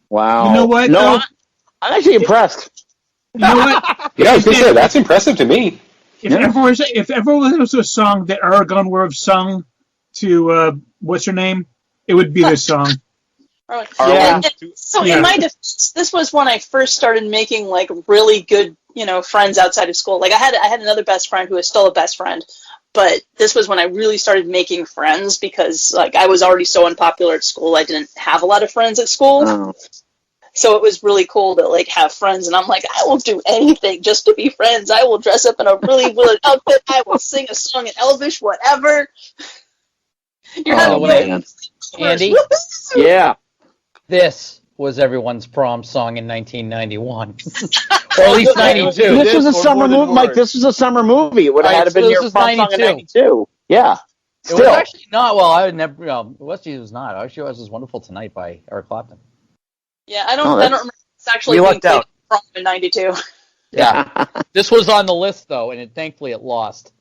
Speaker 3: Wow.
Speaker 4: You know what?
Speaker 3: No, I'm actually impressed.
Speaker 4: You know what?
Speaker 7: Yeah, I was going to say, that's impressive to me.
Speaker 4: If ever was a song that Aragorn would have sung to what's her name, it would be this song.
Speaker 6: Yeah. So in my defense, this was when I first started making like really good, friends outside of school. Like I had another best friend who is still a best friend, but this was when I really started making friends because like I was already so unpopular at school. I didn't have a lot of friends at school.
Speaker 3: Oh.
Speaker 6: So it was really cool to like have friends, and I'm like, I will do anything just to be friends. I will dress up in a really weird outfit. I will sing a song in Elvish, whatever. You're having
Speaker 3: man.
Speaker 5: Andy?
Speaker 3: Yeah.
Speaker 5: This was everyone's prom song in 1991. Or at least 92.
Speaker 3: This was a summer movie, Mike. This was a summer movie. It would have had to been your prom song in 92. Yeah.
Speaker 5: It was actually not. Well, I would never. Westie was not. Actually, it was Wonderful Tonight by Eric Clapton.
Speaker 6: Yeah, I don't remember. It's actually being played prom in 92.
Speaker 5: Yeah. This was on the list though, and thankfully it lost.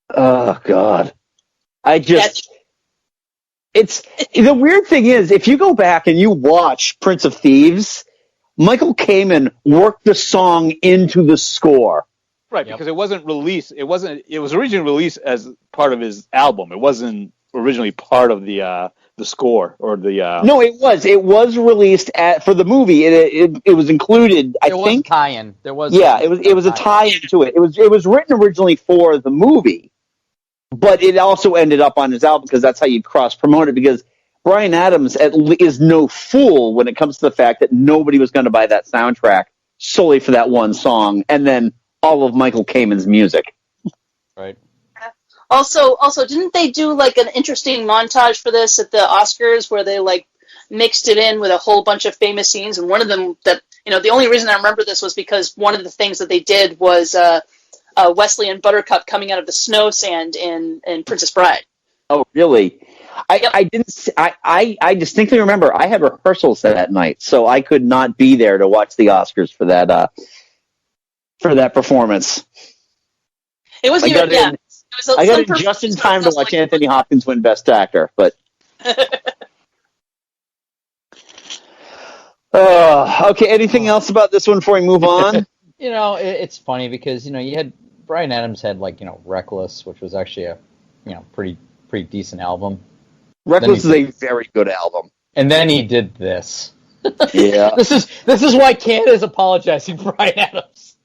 Speaker 3: Oh God. It's the weird thing is, if you go back and you watch Prince of Thieves, Michael Kamen worked the song into the score.
Speaker 8: Right, because it wasn't released. It was originally released as part of his album. It wasn't originally part of the score or the.
Speaker 3: No, it was. It was released for the movie. It was included. I think
Speaker 5: tie-in. There was.
Speaker 3: Yeah, it was a tie-in to it. It was written originally for the movie. But it also ended up on his album because that's how you cross-promote it, because Bryan Adams is no fool when it comes to the fact that nobody was going to buy that soundtrack solely for that one song, and then all of Michael Kamen's music.
Speaker 5: Right.
Speaker 6: Also, didn't they do like an interesting montage for this at the Oscars where they like mixed it in with a whole bunch of famous scenes? And one of them that, the only reason I remember this was because one of the things that they did was Wesley and Buttercup coming out of the snow sand in Princess Bride.
Speaker 3: Oh, really? I distinctly remember I had rehearsals that night, so I could not be there to watch the Oscars for that performance.
Speaker 6: It was
Speaker 3: I got it just in time to watch Anthony Hopkins win Best Actor, but. Okay. Anything else about this one before we move on?
Speaker 5: It's funny because you had Bryan Adams had Reckless, which was actually a pretty decent album.
Speaker 3: Reckless is a very good album.
Speaker 5: And then he did this.
Speaker 3: Yeah.
Speaker 5: This is why Canada's apologizing for Bryan Adams.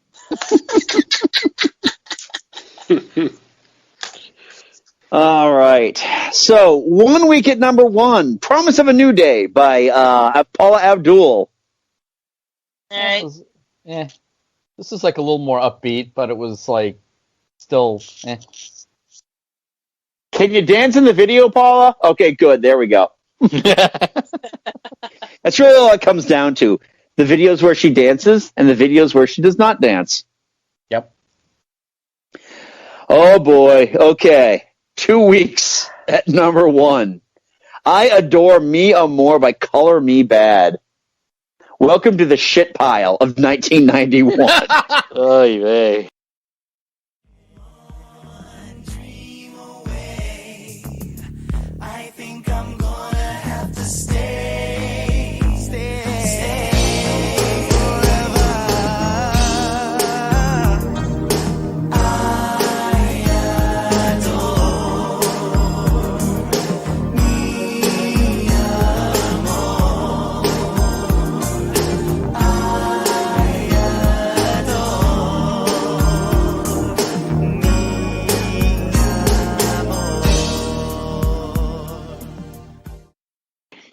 Speaker 3: All right. So 1 week at number 1, "Promise of a New Day" by Paula Abdul.
Speaker 6: All right.
Speaker 5: This is like a little more upbeat, but it was like still.
Speaker 3: Can you dance in the video, Paula? Okay, good. There we go. That's really all it comes down to. The videos where she dances and the videos where she does not dance.
Speaker 5: Yep.
Speaker 3: Oh, boy. Okay. 2 weeks at number 1. "I Adore Me Amor" by Color Me Bad. Welcome to the shit pile of 1991.
Speaker 8: Oy vey.
Speaker 9: I think I'm gonna have to stay forever. I adore me amor.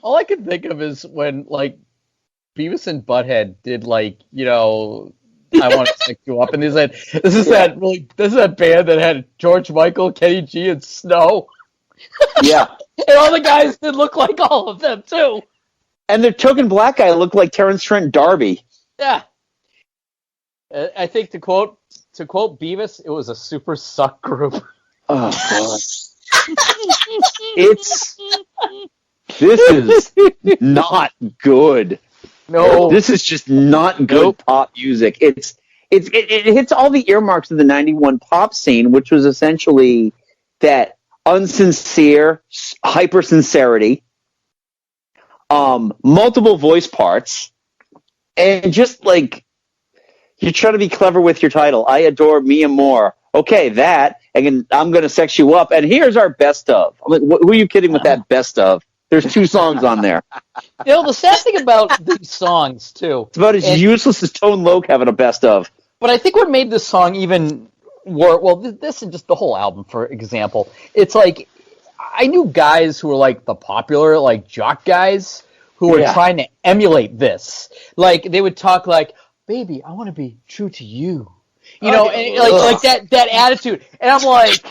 Speaker 5: All I can think of is when Beavis and Butthead did "I Want to Stick You Up," and they said, "This is that band that had George Michael, Kenny G, and Snow."
Speaker 3: Yeah.
Speaker 5: And all the guys did look like all of them too.
Speaker 3: And the token black guy looked like Terrence Trent D'Arby.
Speaker 5: Yeah. I think to quote Beavis, it was a super suck group.
Speaker 3: Oh God. This is not good.
Speaker 5: No,
Speaker 3: this is just not good pop music. It hits all the earmarks of the '91 pop scene, which was essentially that unsincere, hyper sincerity, multiple voice parts, and just like you try to be clever with your title. I adore Mia Moore. Okay, that, and I'm going to sex you up. And here's our best of. I'm like, who are you kidding with that best of? There's 2 songs on there.
Speaker 5: The sad thing about these songs, too.
Speaker 3: It's about as useless as Tone Loc having a best of.
Speaker 5: But I think what made this song even worse, well, this is just the whole album, for example. It's like, I knew guys who were like the popular, like jock guys, who were trying to emulate this. Like, they would talk like, baby, I want to be true to you. You know, and like that attitude. And I'm like,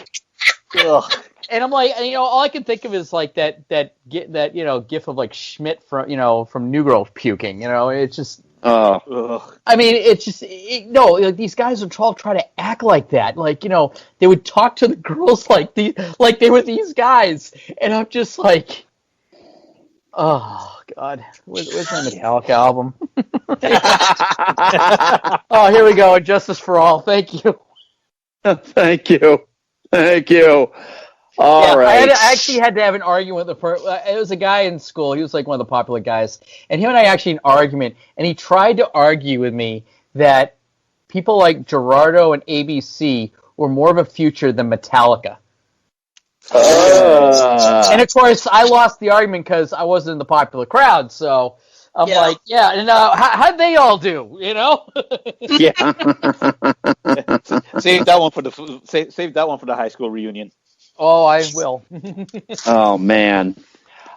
Speaker 5: ugh. And I'm like, all I can think of is like that gif of like Schmidt from New Grove puking. It's just. I mean, it's just like these guys would all try to act like that. Like, they would talk to the girls like they were these guys, and I'm just like, oh God, where's my Metallica album? Oh, here we go, Justice for All. Thank you.
Speaker 3: Thank you. All right.
Speaker 5: I actually had to have an argument with it was a guy in school. He was like one of the popular guys. And him and I actually had an argument. And he tried to argue with me that people like Gerardo and ABC were more of a future than Metallica. And of course, I lost the argument because I wasn't in the popular crowd. So I'm like, and how'd they all do?
Speaker 3: Yeah.
Speaker 8: Save that one for the high school reunion.
Speaker 5: Oh, I will.
Speaker 3: Oh, man.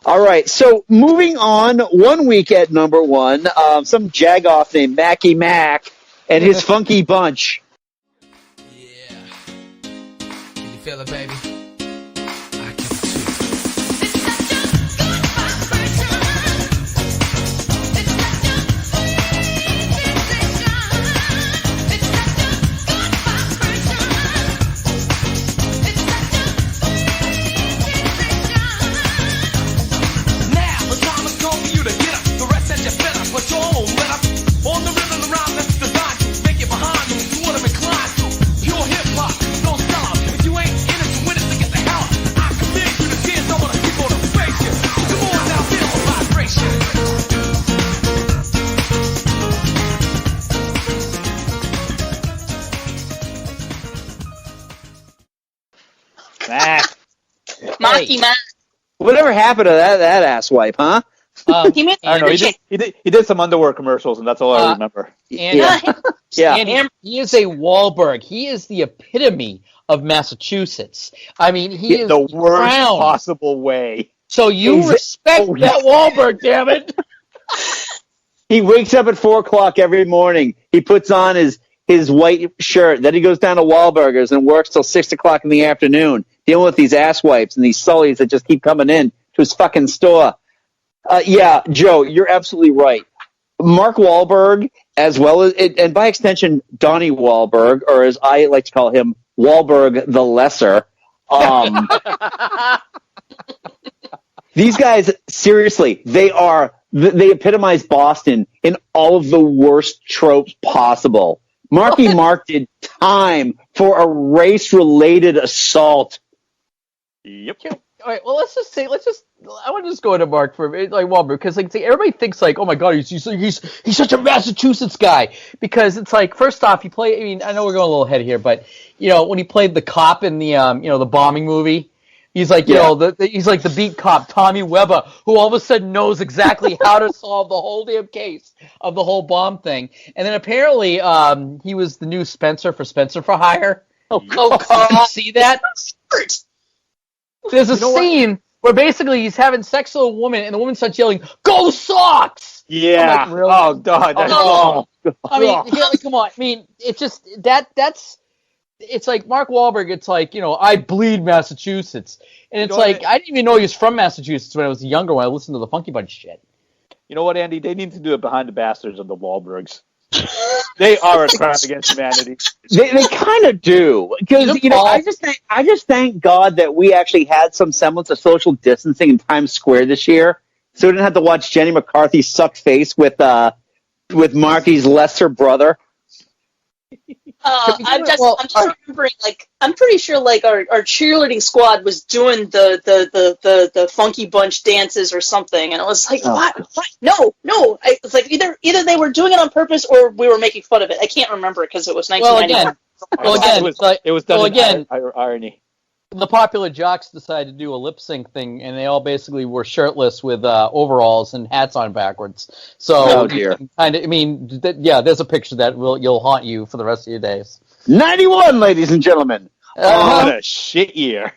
Speaker 3: All right, so moving on, 1 week at number 1, some jagoff named Mackie Mac and his funky bunch.
Speaker 9: Yeah. Can you feel it, baby?
Speaker 6: Mocky Mac.
Speaker 3: Whatever happened to that asswipe, huh?
Speaker 8: I don't know. He did some underwear commercials, and that's all I remember.
Speaker 5: And he is a Wahlberg. He is the epitome of Massachusetts. I mean, he is
Speaker 8: the worst
Speaker 5: crowned.
Speaker 8: possible way.
Speaker 5: So you respect that Wahlberg, damn it.
Speaker 3: He wakes up at 4 o'clock every morning. He puts on his white shirt. Then he goes down to Wahlburgers and works till 6 o'clock in the afternoon, dealing with these asswipes and these sullies that just keep coming in to his fucking store. Yeah, Joe, you're absolutely right. Mark Wahlberg, as well as, and by extension, Donnie Wahlberg, or as I like to call him, Wahlberg the Lesser. These guys, seriously, they epitomize Boston in all of the worst tropes possible. Marky Mark did time for a race-related assault.
Speaker 8: Yep.
Speaker 5: All right. Well, I want to just go into Mark for a minute, like Wahlberg, because like everybody thinks like, oh my God, he's such a Massachusetts guy, because it's like, first off, I mean, I know we're going a little ahead here, but when he played the cop in the the bombing movie. He's like, he's like the beat cop, Tommy Weber, who all of a sudden knows exactly how to solve the whole damn case of the whole bomb thing. And then apparently he was the new Spencer for Hire. Oh, God. Did you see that? There's a scene where basically he's having sex with a woman, and the woman starts yelling, "Go Sox!"
Speaker 8: Yeah.
Speaker 5: Like, really?
Speaker 8: Oh, God.
Speaker 5: I mean, come on. I mean, it's just, that's... It's like Mark Wahlberg, it's like, I bleed Massachusetts. And it's like, I didn't even know he was from Massachusetts when I was younger, when I listened to the Funky Bunch shit.
Speaker 8: You know what, Andy? They need to do it behind the bastards of the Wahlbergs. They are a crime against humanity.
Speaker 3: They kind of do, because I just thank God that we actually had some semblance of social distancing in Times Square this year, so we didn't have to watch Jenny McCarthy suck face with Marky's lesser brother.
Speaker 6: I'm just remembering, like, I'm pretty sure, like, our cheerleading squad was doing the Funky Bunch dances or something, and it was like, what? No. It's like either they were doing it on purpose or we were making fun of it. I can't remember because it was 1991.
Speaker 8: It was done in irony.
Speaker 5: The popular jocks decided to do a lip sync thing, and they all basically were shirtless with overalls and hats on backwards. So, there's a picture that you'll haunt you for the rest of your days.
Speaker 3: 91, ladies and gentlemen.
Speaker 8: What a shit year.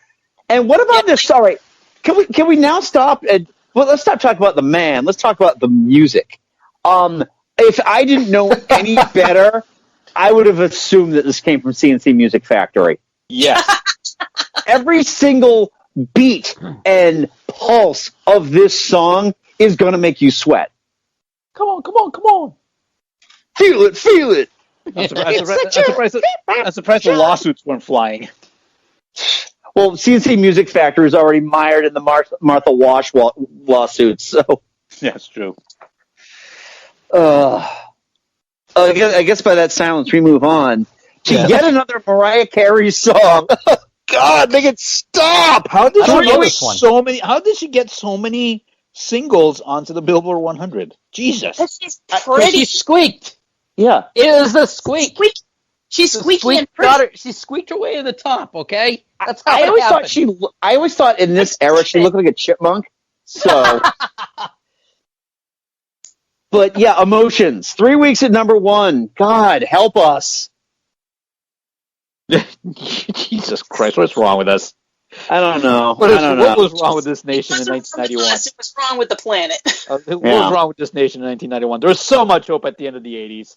Speaker 3: And what about this? Sorry, can we now stop? Let's stop talking about the man. Let's talk about the music. If I didn't know any better, I would have assumed that this came from CNC Music Factory.
Speaker 8: Yes.
Speaker 3: Every single beat and pulse of this song is going to make you sweat.
Speaker 5: Come on.
Speaker 3: Feel it.
Speaker 8: I'm surprised the lawsuits weren't flying.
Speaker 3: Well, CNC Music Factory is already mired in the Martha Wash lawsuits, so.
Speaker 8: Yeah, it's true.
Speaker 3: I guess by that silence we move on to yet another Mariah Carey song. God, make it stop!
Speaker 8: How did she get so many singles onto the Billboard 100? Jesus.
Speaker 6: She's pretty.
Speaker 5: She squeaked.
Speaker 3: Yeah.
Speaker 5: It was the squeak.
Speaker 6: She squeaked.
Speaker 5: She squeaked her way to the top, okay? That's how
Speaker 3: I always thought in this era she looked like a chipmunk. So But yeah, Emotions. 3 weeks at number 1. God help us.
Speaker 8: Jesus Christ, what's wrong with us?
Speaker 3: I don't know.
Speaker 8: What was wrong with this nation in 1991?
Speaker 6: It was wrong with the planet.
Speaker 8: What was wrong with this nation in 1991? There was so much hope at the end of the 80s.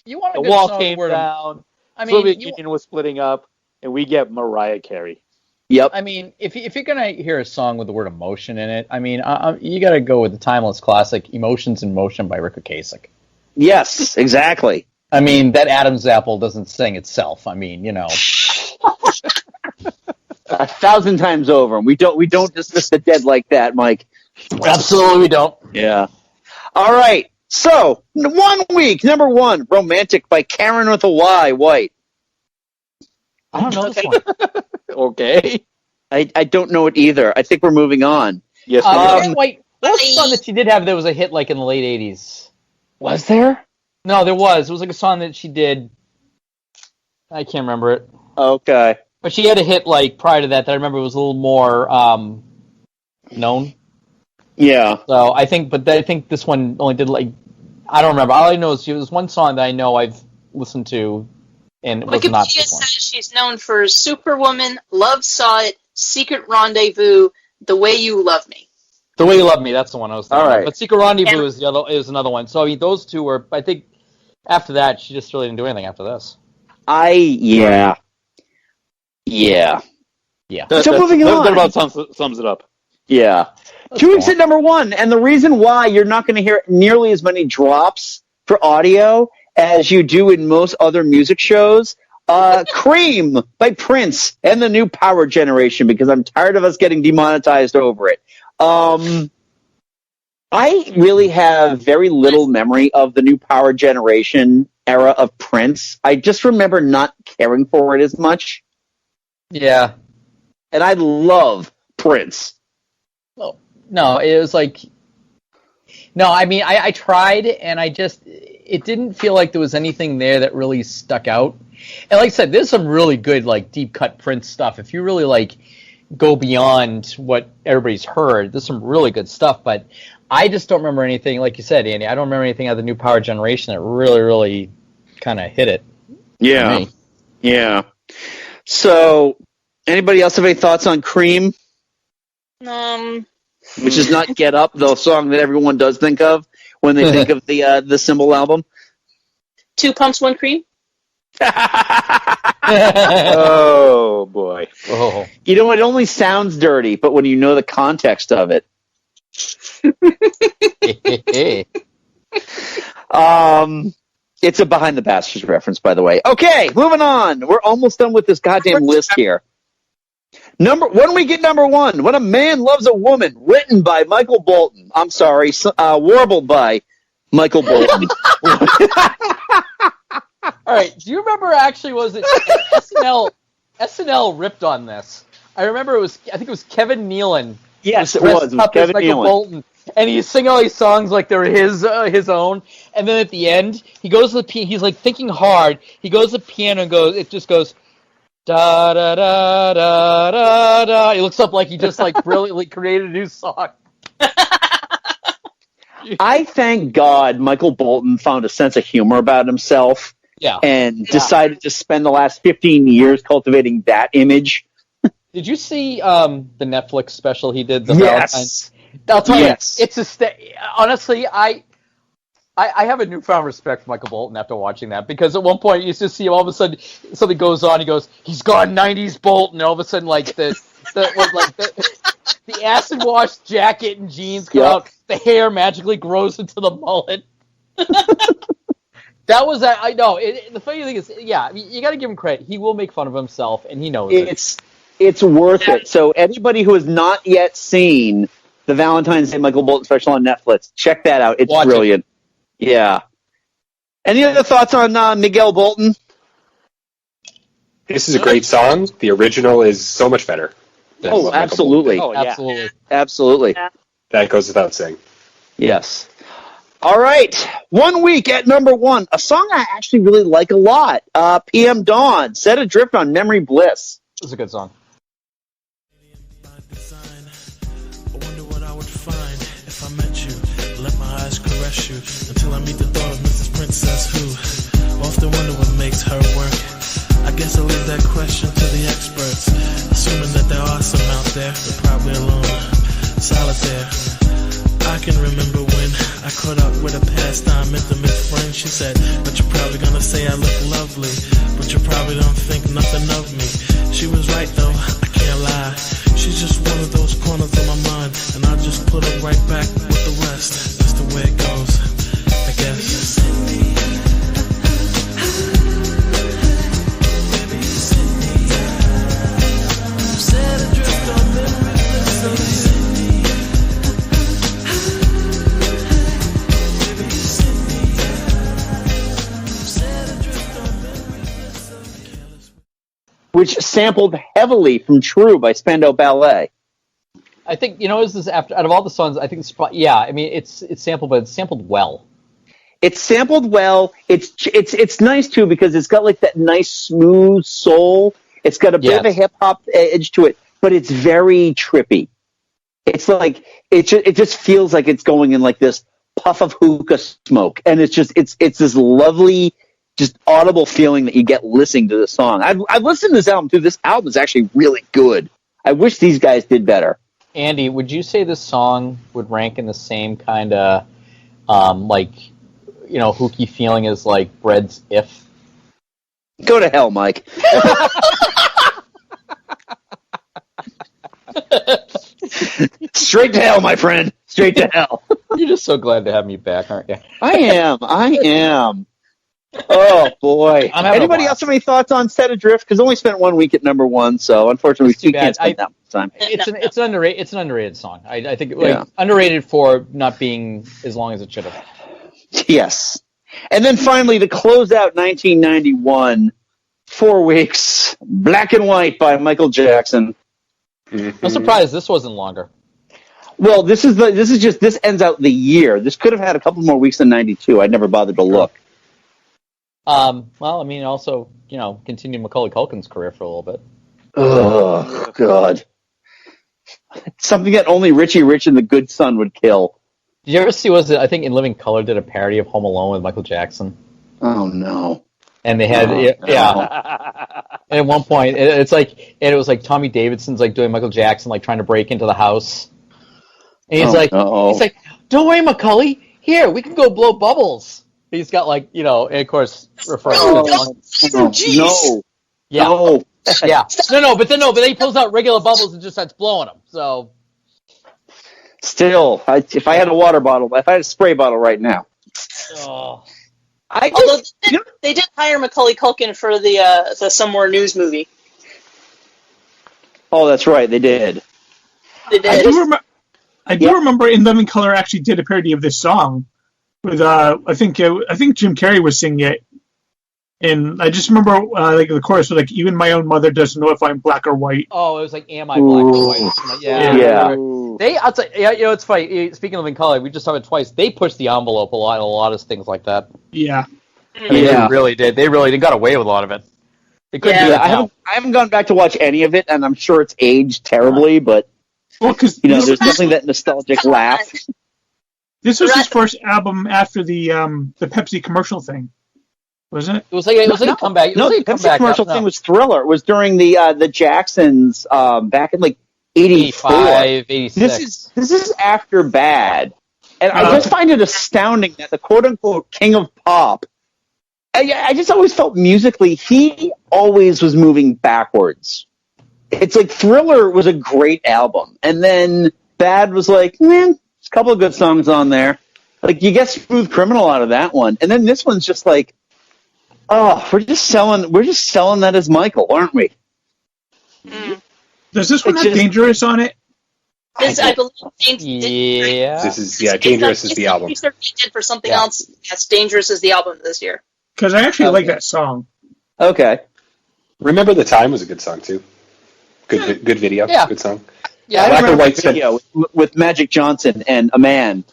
Speaker 5: The
Speaker 8: wall came down. Soviet Union was splitting up, and we get Mariah Carey.
Speaker 3: Yep.
Speaker 5: I mean, if you're gonna hear a song with the word emotion in it, I mean, you got to go with the timeless classic "Emotions in Motion" by Rick Ocasek.
Speaker 3: Yes, exactly.
Speaker 5: I mean, that Adam's apple doesn't sing itself. I mean,
Speaker 3: 1,000 times over. We don't dismiss the dead like that, Mike.
Speaker 5: Absolutely, we don't.
Speaker 3: Yeah. All right. So 1 week, number 1, "Romantic" by Karen with a Y, White.
Speaker 5: I don't know this one.
Speaker 8: Okay.
Speaker 3: I don't know it either. I think we're moving on.
Speaker 8: Yes.
Speaker 5: Wait, what was the song that she did have that was a hit like in the late 80s?
Speaker 3: Was there?
Speaker 5: No, there was. It was like a song that she did. I can't remember it.
Speaker 3: Okay.
Speaker 5: But she had a hit like prior to that I remember was a little more known.
Speaker 3: Yeah.
Speaker 5: So I think this one only did like, I don't remember. All I know is there was one song that I know I've listened to, and it was not
Speaker 6: Wikipedia
Speaker 5: this one.
Speaker 6: says she's known for Superwoman, Love Saw It, Secret Rendezvous, The Way You Love Me.
Speaker 5: The Way You Love Me, that's the one I was thinking.
Speaker 3: All right.
Speaker 5: Of. But Secret Rendezvous is another one. So I mean, those two were, I think, after that, she just really didn't do anything after this.
Speaker 3: Yeah. So moving on.
Speaker 8: That about sums it up.
Speaker 3: Yeah. That's 2 weeks at number 1, and the reason why you're not going to hear nearly as many drops for audio as you do in most other music shows, Cream by Prince and the New Power Generation, because I'm tired of us getting demonetized over it. I really have very little memory of the New Power Generation era of Prince. I just remember not caring for it as much.
Speaker 5: Yeah.
Speaker 3: And I love Prince.
Speaker 5: No, it was like... No, I mean, I tried, and it didn't feel like there was anything there that really stuck out. And like I said, there's some really good, like, deep-cut Prince stuff. If you really, like, go beyond what everybody's heard, there's some really good stuff, but I just don't remember anything, like you said, Andy, I don't remember anything out of the New Power Generation that really, really kind of hit it.
Speaker 3: Yeah. Yeah. So, anybody else have any thoughts on Cream? Which is not Get Up, the song that everyone does think of when they think of the Symbol album.
Speaker 6: 2 Pumps, 1 Cream?
Speaker 8: Oh, boy.
Speaker 5: Oh.
Speaker 3: You know, it only sounds dirty, but when you know the context of it. It's a Behind the Bastards reference, by the way. Okay, moving on. We're almost done with this goddamn list here. When we get number one, When a Man Loves a Woman, written by Michael Bolton. I'm sorry, warbled by Michael Bolton.
Speaker 5: All right. Do you remember? Actually, was it SNL? SNL ripped on this. I remember I think it was Kevin Nealon.
Speaker 3: Yes, it was. It was Kevin
Speaker 5: Michael
Speaker 3: Nealon.
Speaker 5: Bolton, and he's singing all these songs like they're his own. And then at the end, he goes to the piano. He's like thinking hard. He goes to the piano and goes. It just goes. Da da da da da da. He looks up like he just like brilliantly created a new song.
Speaker 3: I thank God Michael Bolton found a sense of humor about himself.
Speaker 5: Yeah.
Speaker 3: And decided to spend the last 15 years cultivating that image.
Speaker 5: Did you see the Netflix special he did? The
Speaker 3: Yes.
Speaker 5: Valentine's? I'll tell you,
Speaker 3: Yes.
Speaker 5: honestly, I have a newfound respect for Michael Bolton after watching that, because at one point you just see him, all of a sudden something goes on, he goes, he's gone 90s Bolton, and all of a sudden like the acid wash jacket and jeans come out, the hair magically grows into the mullet. That was that. I know. The funny thing is, you got to give him credit. He will make fun of himself, and he knows it.
Speaker 3: It's worth it. So anybody who has not yet seen the Valentine's Day Michael Bolton special on Netflix, check that out. It's brilliant. Yeah. Any other thoughts on Miguel Bolton?
Speaker 7: This is a great song. The original is so much better.
Speaker 3: Oh, absolutely. Oh, yeah. Absolutely.
Speaker 6: Yeah.
Speaker 7: That goes without saying.
Speaker 3: Yes. All right. 1 week at number one. A song I actually really like a lot. PM Dawn, Set Adrift on Memory Bliss.
Speaker 5: This is a good song.
Speaker 9: I wonder what I would find if I met you. Let my eyes caress you until I meet the thought of Mrs. Princess, who often wonder what makes her work. I guess I'll leave that question to the experts, assuming that there are some out there, but probably alone, solitaire. I can remember when I caught up with a pastime intimate friend. She said, but you're probably gonna say I look lovely, but you probably don't think nothing of me. She was right though, I can't lie. She's just one of those corners of my mind, and I just put her right back with the rest. That's the way it goes, I guess.
Speaker 3: Which sampled heavily from True by Spandau Ballet.
Speaker 5: I think, is this out of all the songs, I think it's probably, it's sampled, but it's sampled well.
Speaker 3: It's sampled well. It's nice too, because it's got like that nice smooth soul. It's got a bit of a hip hop edge to it, but it's very trippy. It's like it just feels like it's going in like this puff of hookah smoke, and it's this lovely, just audible feeling that you get listening to the song. I've listened to this album too. This album is actually really good. I wish these guys did better.
Speaker 5: Andy, would you say this song would rank in the same kind of hooky feeling as like Bread's If?
Speaker 3: Go to hell, Mike. Straight to hell, my friend. Straight to hell.
Speaker 5: You're just so glad to have me back, aren't you?
Speaker 3: I am. Oh, boy. Anybody else have any thoughts on Set Adrift? Because only spent 1 week at number one, so unfortunately we can't spend that much time.
Speaker 5: It's an underrated song. I think underrated for not being as long as it should have.
Speaker 3: Yes. And then finally, to close out 1991, 4 weeks, Black and White by Michael Jackson.
Speaker 5: I'm surprised this wasn't longer.
Speaker 3: Well, this ends out the year. This could have had a couple more weeks than 92. I never bothered to look.
Speaker 5: Also, continued Macaulay Culkin's career for a little bit.
Speaker 3: Oh, God. Something that only Richie Rich and the Good Son would kill.
Speaker 5: Did you ever see, I think In Living Color did a parody of Home Alone with Michael Jackson?
Speaker 3: Oh, no.
Speaker 5: And they had, and at one point, it was like Tommy Davidson's like doing Michael Jackson, like trying to break into the house. And he's like, don't worry, Macaulay, here, we can go blow bubbles. He's got and of course, referring to
Speaker 3: no.
Speaker 5: Yeah.
Speaker 3: No.
Speaker 5: Yeah. But then he pulls out regular bubbles and just starts blowing them. So.
Speaker 3: Still, if I had a water bottle, if I had a spray bottle right now.
Speaker 5: Oh.
Speaker 6: Although they did hire Macaulay Culkin for the Somewhere News movie.
Speaker 3: Oh, that's right, they did.
Speaker 6: They did.
Speaker 4: I do remember In Living Color actually did a parody of this song with I think Jim Carrey was singing it, and I just remember like the chorus was like, "Even my own mother doesn't know if I'm black or white."
Speaker 5: Oh, it was like, "Am I black or white?" Yeah. I'll tell you, it's funny. Speaking of Living Color, we just saw it twice. They pushed the envelope a lot of things like that.
Speaker 4: Yeah.
Speaker 5: I mean, they really did. They got away with a lot of it. They couldn't do that now.
Speaker 3: I haven't gone back to watch any of it, and I'm sure it's aged terribly, but
Speaker 4: because
Speaker 3: there's definitely that nostalgic laugh.
Speaker 4: This was his first album after the Pepsi commercial thing, wasn't it?
Speaker 5: It was like a comeback.
Speaker 3: The Pepsi commercial thing was Thriller. It was during the Jacksons back in like 84,
Speaker 5: 85, 86.
Speaker 3: This is after Bad, and I just find it astounding that the quote unquote king of pop. I just always felt musically he always was moving backwards. It's like Thriller was a great album, and then Bad was like, man, there's a couple of good songs on there. Like you get Smooth Criminal out of that one, and then this one's just like, oh, we're just selling that as Michael, aren't we?
Speaker 4: Does this one have Dangerous on it?
Speaker 6: I believe.
Speaker 5: Yeah.
Speaker 7: This is Dangerous is the album.
Speaker 6: Research they did for something else. Yes, Dangerous is the album this year.
Speaker 4: Because I actually like that song.
Speaker 3: Okay.
Speaker 7: Remember the Time was a good song too. Good video.
Speaker 5: Yeah.
Speaker 7: Good song.
Speaker 3: Yeah,
Speaker 7: Black
Speaker 3: I
Speaker 7: or
Speaker 3: remember
Speaker 7: White
Speaker 3: the video with Magic Johnson and Iman.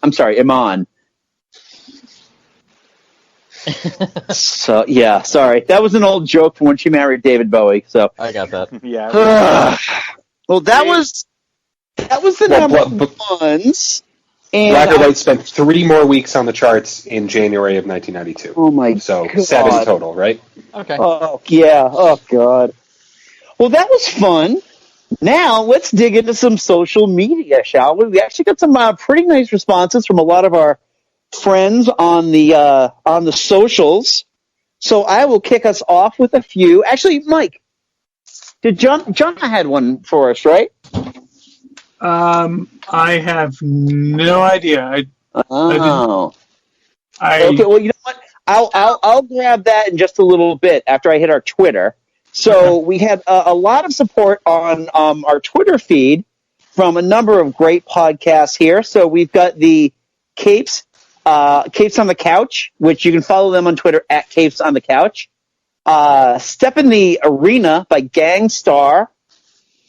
Speaker 3: So yeah, sorry, that was an old joke from when she married David Bowie. So
Speaker 5: I got that.
Speaker 8: Yeah.
Speaker 3: Well, that was the number ones. And
Speaker 7: Black or White spent 3 more weeks on the charts in January of 1992.
Speaker 3: Oh my god!
Speaker 7: So 7 total, right?
Speaker 5: Okay.
Speaker 3: Oh yeah. Oh god. Well, that was fun. Now let's dig into some social media, shall we? We actually got some pretty nice responses from a lot of our friends on the socials. So I will kick us off with a few. Actually, Mike, did John had one for us, right?
Speaker 4: I have no idea.
Speaker 3: Okay. Well, you know what? I'll grab that in just a little bit after I hit our Twitter. So we had a lot of support on our Twitter feed from a number of great podcasts here. So we've got the Capes on the Couch, which you can follow them on Twitter at Capes on the Couch. Step in the Arena by Gangstar.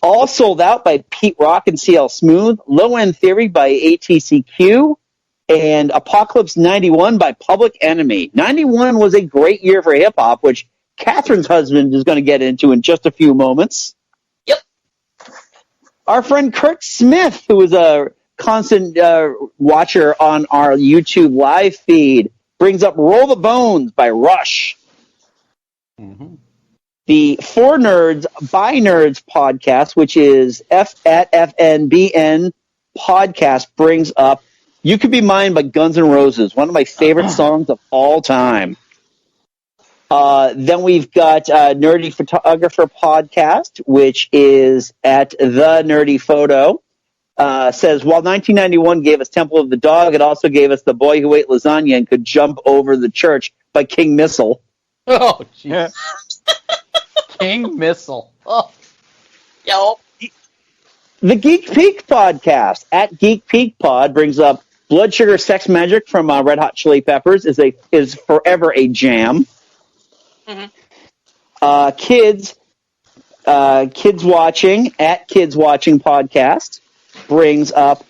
Speaker 3: All Sold Out by Pete Rock and CL Smooth. Low End Theory by ATCQ. And Apocalypse 91 by Public Enemy. 91 was a great year for hip-hop, which Katherine's husband is going to get into in just a few moments.
Speaker 6: Yep.
Speaker 3: Our friend Kurt Smith, who is a constant watcher on our YouTube live feed, brings up Roll the Bones by Rush.
Speaker 5: Mm-hmm.
Speaker 3: The For Nerds by Nerds podcast, which is FNBN podcast, brings up You Could Be Mine by Guns N' Roses, one of my favorite songs of all time. Then we've got Nerdy Photographer podcast, which is at The Nerdy Photo. Says, while 1991 gave us Temple of the Dog, it also gave us The Boy Who Ate Lasagna and Could Jump Over the Church by King Missile.
Speaker 5: Oh, jeez. King Missile. Oh.
Speaker 6: Yo.
Speaker 3: The Geek Peak podcast at Geek Peak Pod brings up Blood Sugar Sex Magic from Red Hot Chili Peppers is forever a jam. Mm-hmm. Kids Watching at Kids Watching podcast brings up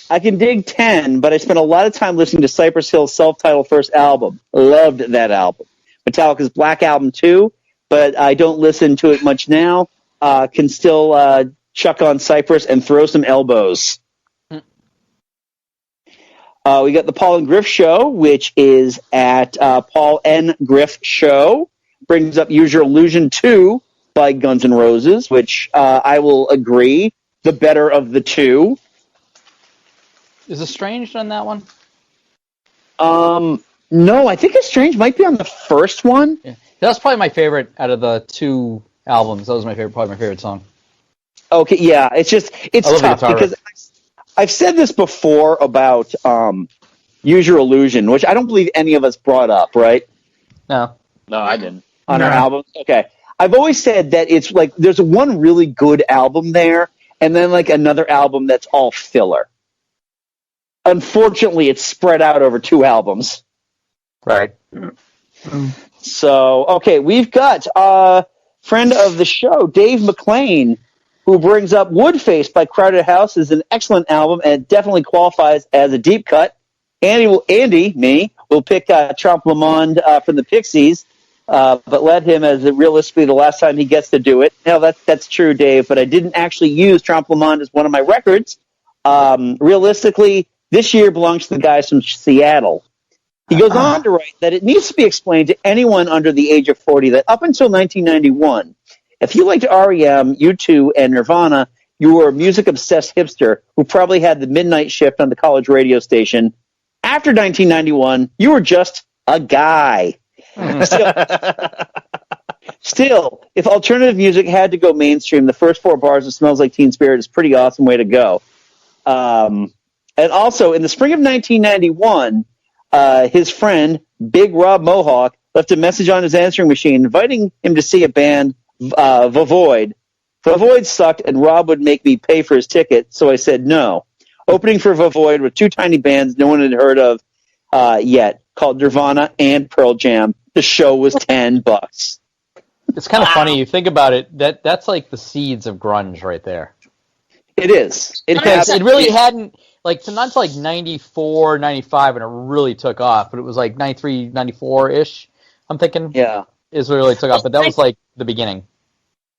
Speaker 3: I Can Dig 10, but I spent a lot of time listening to Cypress Hill's self-titled first album. Loved that album. Metallica's Black Album 2, but I don't listen to it much now. Can still chuck on Cypress and throw some elbows. We got the Paul and Griff Show, which is at Paul N. Griff Show. Brings up Use Your Illusion 2 by Guns N' Roses, which I will agree, the better of the two.
Speaker 5: Is Estranged on that one?
Speaker 3: No, I think Estranged might be on the first one.
Speaker 5: Yeah. That's probably my favorite out of the two albums. That was probably my favorite song.
Speaker 3: Okay, yeah, it's tough because I've said this before about Use Your Illusion, which I don't believe any of us brought up, right?
Speaker 5: No.
Speaker 8: No, I didn't.
Speaker 3: On her
Speaker 4: No.
Speaker 3: albums? Okay. I've always said that it's like there's one really good album there, and then like another album that's all filler. Unfortunately, it's spread out over 2 albums.
Speaker 5: Right.
Speaker 3: So, okay, we've got a friend of the show, Dave McLean, who brings up Woodface by Crowded House is an excellent album, and it definitely qualifies as a deep cut. Andy, will pick Trompe Le Monde from the Pixies, but let him as realistically the last time he gets to do it. No, that's true, Dave, but I didn't actually use Trompe Le Monde as one of my records. Realistically, this year belongs to the guys from Seattle. He goes on to write that it needs to be explained to anyone under the age of 40 that up until 1991, if you liked REM, U2, and Nirvana, you were a music-obsessed hipster who probably had the midnight shift on the college radio station. After 1991, you were just a guy. Still, if alternative music had to go mainstream, the first 4 bars of Smells Like Teen Spirit is a pretty awesome way to go. And also, in the spring of 1991, his friend, Big Rob Mohawk, left a message on his answering machine inviting him to see a band, Vovoid. Vovoid sucked, and Rob would make me pay for his ticket, so I said no. Opening for Vovoid were 2 tiny bands no one had heard of yet, called Nirvana and Pearl Jam. The show was $10.
Speaker 5: It's kind of funny. You think about it. That's like the seeds of grunge right there.
Speaker 3: It is.
Speaker 5: It really hadn't, like, so not until like 94, 95, and it really took off. But it was like 93, 94-ish, I'm thinking.
Speaker 3: Yeah.
Speaker 5: Is what really took off. But that was like the beginning.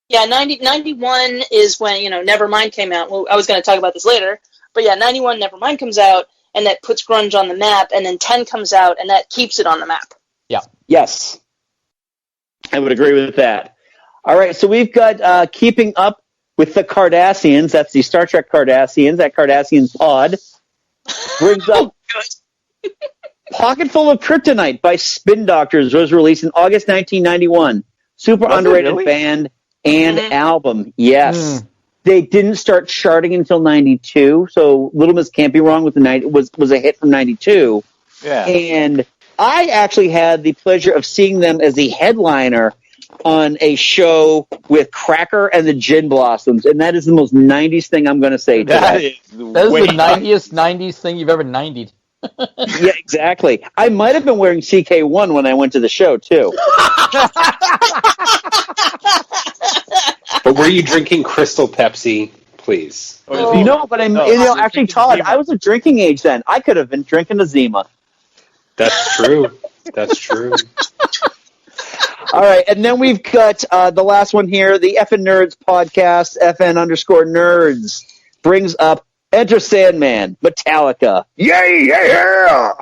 Speaker 6: Yeah, 91 is when, Nevermind came out. Well, I was going to talk about this later. But yeah, 91, Nevermind comes out, and that puts grunge on the map. And then 10 comes out, and that keeps it on the map.
Speaker 5: Yeah.
Speaker 3: Yes. I would agree with that. All right, so we've got Keeping Up with the Cardassians. That's the Star Trek Cardassians. That Cardassian pod brings up Pocket Full of Kryptonite by Spin Doctors was released in August 1991. Super underrated band and album. Yes. They didn't start charting until 92, so Little Miss Can't Be Wrong with the night was a hit from 92.
Speaker 8: Yeah.
Speaker 3: And I actually had the pleasure of seeing them as the headliner on a show with Cracker and the Gin Blossoms, and that is the most 90s thing I'm going to say today.
Speaker 5: That is the 90s thing you've ever 90'd.
Speaker 3: Yeah, exactly. I might have been wearing CK1 when I went to the show, too.
Speaker 7: But were you drinking Crystal Pepsi, please?
Speaker 3: No, but actually, Todd, I was of drinking age then. I could have been drinking a Zima.
Speaker 7: That's true. That's true.
Speaker 3: All right, and then we've got the last one here, the FN Nerds podcast, FN_Nerds, brings up Enter Sandman, Metallica. Yeah!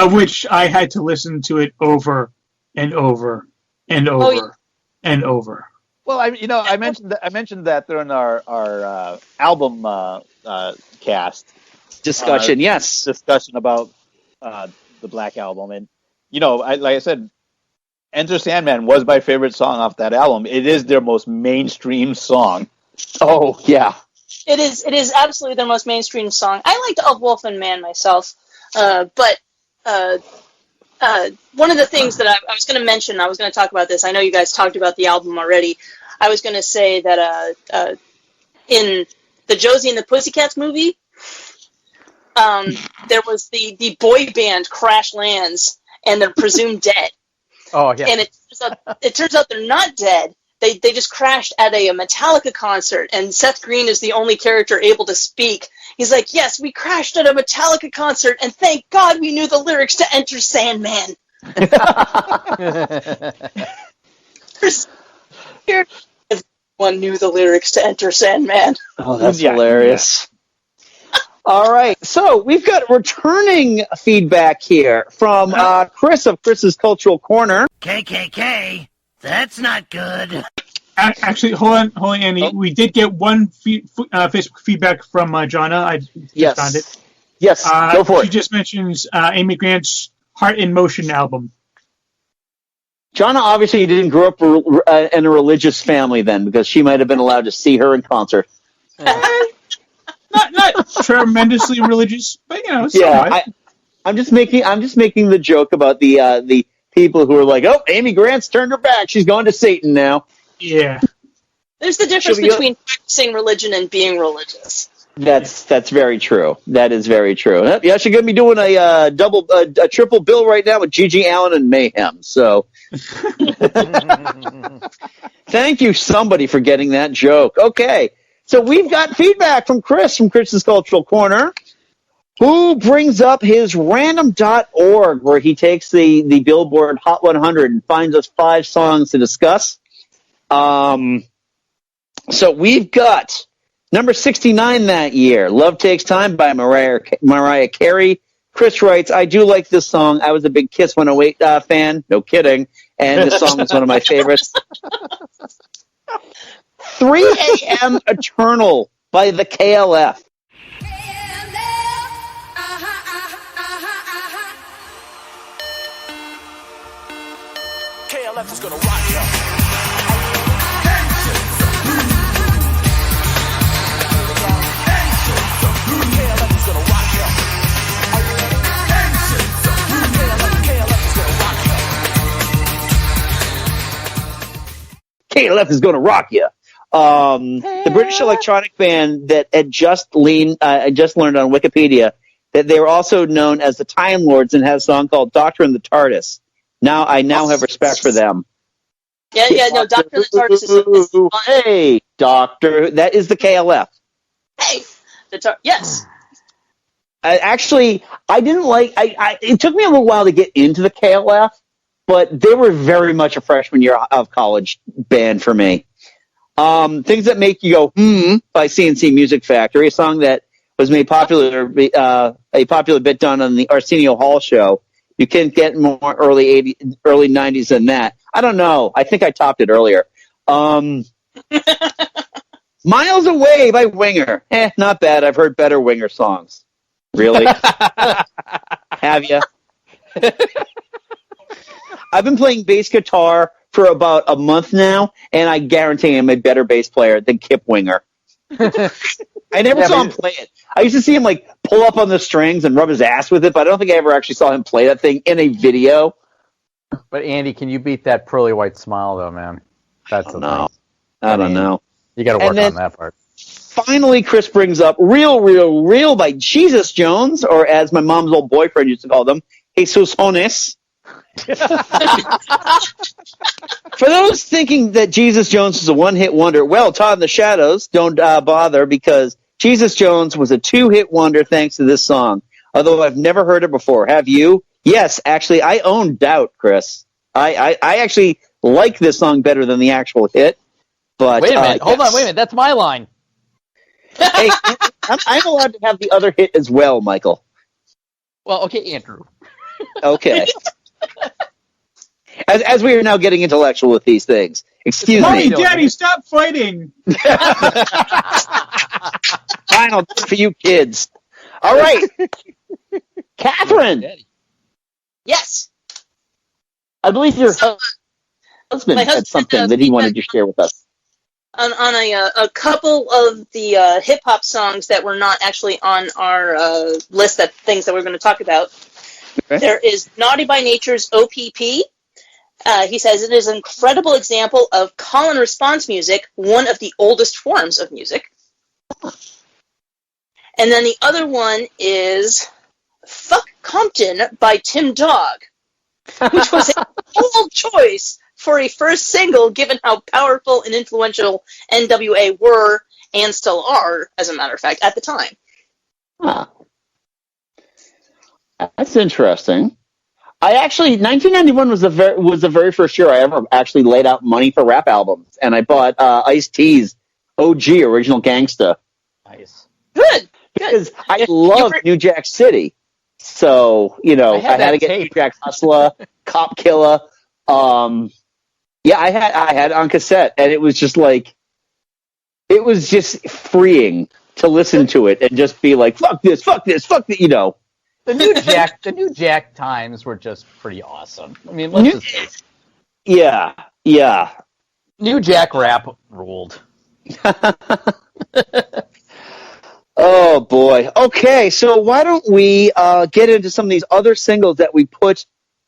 Speaker 4: Which I had to listen to it over and over and over and over.
Speaker 8: Well, I mentioned that during our album cast
Speaker 3: discussion. Yes,
Speaker 8: discussion about the Black Album, and like I said, Enter Sandman was my favorite song off that album. It is their most mainstream song.
Speaker 3: Oh yeah,
Speaker 6: it is absolutely their most mainstream song. I liked Of Wolf and Man myself, but one of the things that I was going to mention, I was going to talk about this. I know you guys talked about the album already. I was going to say that in the Josie and the Pussycats movie, there was the boy band Crash Lands, and they're presumed dead.
Speaker 5: Oh yeah.
Speaker 6: And it turns out they're not dead. They just crashed at a Metallica concert, and Seth Green is the only character able to speak. He's like, yes, we crashed at a Metallica concert, and thank God we knew the lyrics to Enter Sandman. Everyone knew the lyrics to Enter Sandman.
Speaker 3: Oh, that's hilarious. All right, so we've got returning feedback here from Chris of Chris's Cultural Corner.
Speaker 1: KKK, that's not good.
Speaker 4: Actually, hold on, Andy. We did get one Facebook feedback from Jonna. I just found it.
Speaker 3: Yes, go for it.
Speaker 4: She just mentions Amy Grant's Heart in Motion album.
Speaker 3: Jonna obviously didn't grow up in a religious family then, because she might have been allowed to see her in concert.
Speaker 4: Not tremendously religious, but
Speaker 3: yeah. I'm just making the joke about the people who are like, oh, Amy Grant's turned her back. She's going to Satan now.
Speaker 4: Yeah.
Speaker 6: There's the difference between practicing religion and being religious.
Speaker 3: That's very true. That is very true. Yeah, she's going to be doing a triple bill right now with Gigi Allen and Mayhem. So, thank you, somebody, for getting that joke. Okay, so we've got feedback from Chris from Chris's Cultural Corner, who brings up his random.org, where he takes the Billboard Hot 100 and finds us 5 songs to discuss. So we've got number 69 that year, Love Takes Time by Mariah Carey. Chris writes, I do like this song. I was a big Kiss 108 fan. No kidding. And this song was one of my favorites. 3 a.m. Eternal by the KLF.
Speaker 9: KLF is gonna rock you.
Speaker 3: KLF is going to rock you. The British electronic band that had just learned on Wikipedia that they were also known as the Time Lords and had a song called Doctor and the TARDIS. I now have respect for them.
Speaker 6: Yeah, no, Doctor and the TARDIS is fun.
Speaker 3: Hey, Doctor, that is the KLF.
Speaker 6: Hey, yes.
Speaker 3: I didn't like. It took me a little while to get into the KLF, but they were very much a freshman year of college band for me. Things that make you go by CNC Music Factory, a song that was made popular, a popular bit done on the Arsenio Hall show. You can't get more early 90s than that. I don't know. I think I topped it earlier. Miles Away by Winger. Not bad. I've heard better Winger songs. Really? Have you? I've been playing bass guitar for about a month now, and I guarantee I'm a better bass player than Kip Winger. I never saw him play it. I used to see him like pull up on the strings and rub his ass with it, but I don't think I ever actually saw him play that thing in a video.
Speaker 5: But Andy, can you beat that pearly white smile though, man? That's the thing.
Speaker 3: I don't know.
Speaker 5: You got to work on that part.
Speaker 3: Finally, Chris brings up Real by Jesus Jones, or as my mom's old boyfriend used to call them, Jesus Jones. For those thinking that Jesus Jones is a one-hit wonder, well, Todd in the Shadows, don't bother, because Jesus Jones was a 2-hit wonder thanks to this song, although I've never heard it before. Have you? Yes, actually, I own Doubt, Chris. I actually like this song better than the actual hit. But
Speaker 5: wait a minute. Hold on. Wait a minute. That's my line.
Speaker 3: Hey, I'm allowed to have the other hit as well, Michael.
Speaker 5: Well, okay, Andrew.
Speaker 3: Okay. As we are now getting intellectual with these things. Excuse
Speaker 4: Mommy,
Speaker 3: me.
Speaker 4: Daddy, stop fighting.
Speaker 3: Final for you kids. All right. Katherine.
Speaker 6: Yes.
Speaker 3: I believe your husband had something that he wanted to share with us.
Speaker 6: On a couple of the hip-hop songs that were not actually on our list of things that we're going to talk about. Okay. There is Naughty by Nature's OPP. He says it is an incredible example of call and response music, one of the oldest forms of music. And then the other one is Fuck Compton by Tim Dog, which was a bold choice for a first single, given how powerful and influential NWA were and still are, as a matter of fact, at the time.
Speaker 3: Huh. That's interesting. 1991 was the very first year I ever actually laid out money for rap albums, and I bought Ice-T's OG Original Gangsta.
Speaker 6: Nice. Good.
Speaker 3: Because I love New Jack City. So, I had to get New Jack Hustler, Cop Killer. Yeah, I had on cassette, and it was just it was just freeing to listen to it and just be like, fuck this, fuck this,
Speaker 5: The New Jack times were just pretty awesome. I mean, let's just face
Speaker 3: it. Yeah.
Speaker 5: New Jack rap ruled.
Speaker 3: Oh, boy. Okay, so why don't we get into some of these other singles that we put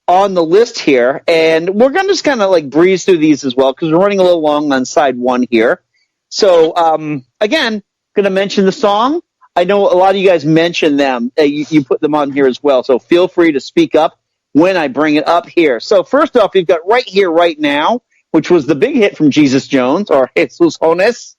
Speaker 3: on the list here, and we're going to just kind of like breeze through these as well, because we're running a little long on side one here. So, again, going to mention the song. I know a lot of you guys mentioned them. You put them on here as well, so feel free to speak up when I bring it up here. So first off, we've got Right Here, Right Now, which was the big hit from Jesus Jones, or Jesus Jones.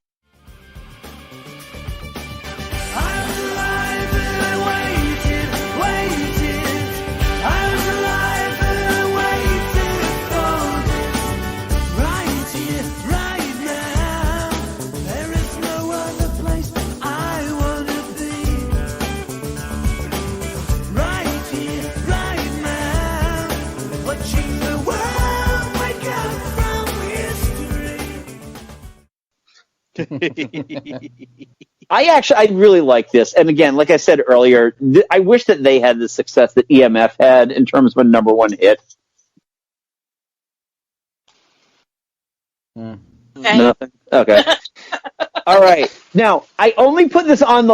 Speaker 3: I really like this. And again, like I said earlier, I wish that they had the success that EMF had in terms of a number one hit.
Speaker 6: Okay.
Speaker 3: Nothing? Okay. All right. Now, I only put this on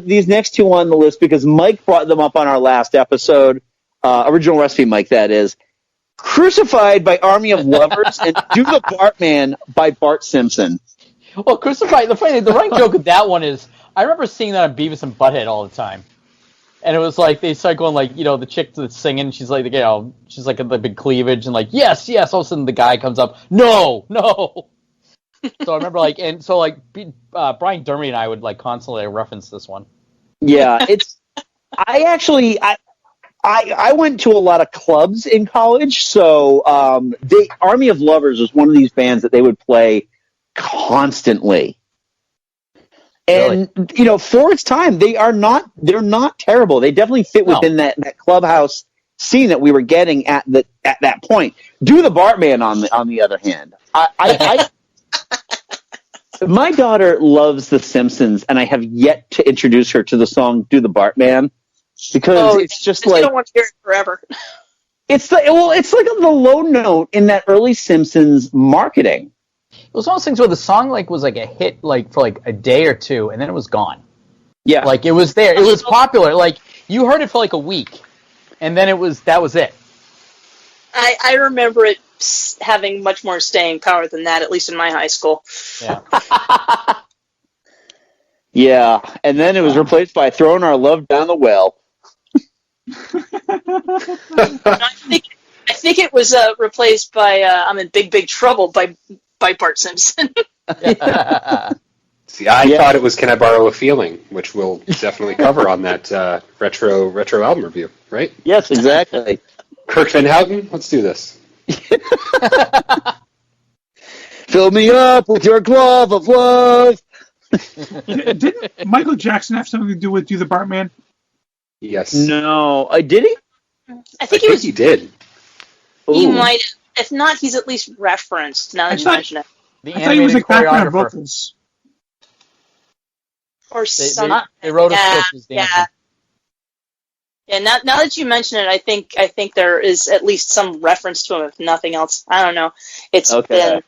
Speaker 3: these next two on the list because Mike brought them up on our last episode. Original Recipe Mike, that is. Crucified by Army of Lovers and Do the Bartman by Bart Simpson.
Speaker 5: Well, Crucified, the running joke with that one is, I remember seeing that on Beavis and Butthead all the time. And it was like, they start going like, the chick that's singing, she's like, she's like the big cleavage and like, yes, yes, all of a sudden the guy comes up, no. So I remember Brian Dermy and I would like constantly reference this one.
Speaker 3: Yeah, I went to a lot of clubs in college, so Army of Lovers was one of these bands that they would play constantly. And for its time, they're not terrible. They definitely fit within that clubhouse scene that we were getting at that point. Do the Bartman on the other hand. My daughter loves The Simpsons, and I have yet to introduce her to the song "Do the Bartman" because it's just like,
Speaker 6: I don't want to hear it forever.
Speaker 3: It's like the low note in that early Simpsons marketing.
Speaker 5: It was one of those things where the song was like a hit for like a day or two, and then it was gone.
Speaker 3: Yeah,
Speaker 5: like it was there, it was popular. Like you heard it for like a week, and then that was it.
Speaker 6: I remember it having much more staying power than that, at least in my high school.
Speaker 5: Yeah.
Speaker 3: Yeah, and then it was replaced by Throwing Our Love Down the Well.
Speaker 6: I think it was replaced by I'm in Big, Big Trouble by Bart Simpson.
Speaker 7: See, I thought it was Can I Borrow a Feeling, which we'll definitely cover on that retro album review, right?
Speaker 3: Yes, exactly.
Speaker 7: Kirk Van Houten, let's do this.
Speaker 3: Fill me up with your glove of love.
Speaker 4: Didn't Michael Jackson have something to do with Do the Bartman?
Speaker 7: Yes.
Speaker 3: No. Did he?
Speaker 6: I think
Speaker 7: he did.
Speaker 6: He might have. If not, he's at least referenced, now that you mention it.
Speaker 4: I thought he was like background vocals.
Speaker 6: Or something.
Speaker 5: They wrote a script as dancing.
Speaker 6: Yeah, now that you mention it, I think there is at least some reference to him, if nothing else. I don't know. It's been...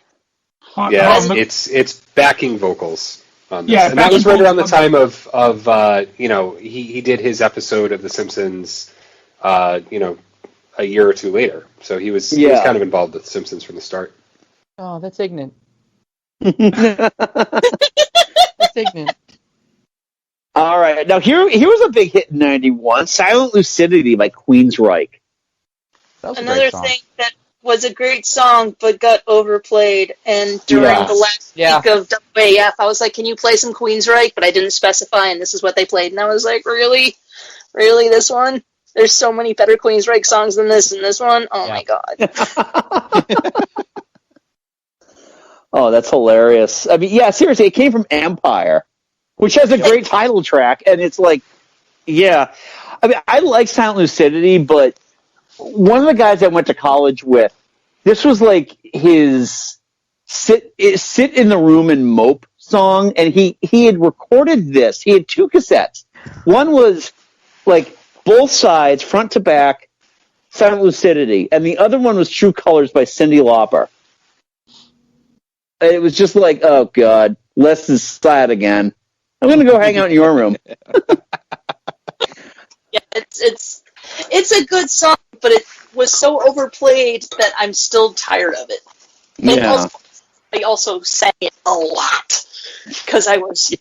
Speaker 7: Yeah, it's backing vocals on this. Yeah, and that was right around the time of he did his episode of The Simpsons, a year or two later. So he was kind of involved with The Simpsons from the start.
Speaker 5: Oh, that's ignorant. That's ignorant.
Speaker 3: All right. Now, here was a big hit in 91, Silent Lucidity by Queensryche.
Speaker 6: Another thing that was a great song, but got overplayed. And during the last week of WAF, I was like, can you play some Queensryche? But I didn't specify, and this is what they played. And I was like, really? Really, this one? There's so many better Queensryche songs than this and this one? Oh, my God.
Speaker 3: Oh, that's hilarious. I mean, yeah, seriously, it came from Empire, which has a great title track, and it's like, I mean, I like Silent Lucidity, but one of the guys I went to college with, this was like his sit in the room and mope song, and he had recorded this. He had two cassettes. One was like both sides, front to back, Silent Lucidity, and the other one was True Colors by Cyndi Lauper. It was just like, oh God, Les is sad again. I'm going to go hang out in your room.
Speaker 6: Yeah, it's a good song, but it was so overplayed that I'm still tired of it. And
Speaker 3: Yeah.
Speaker 6: I also sang it a lot because I was,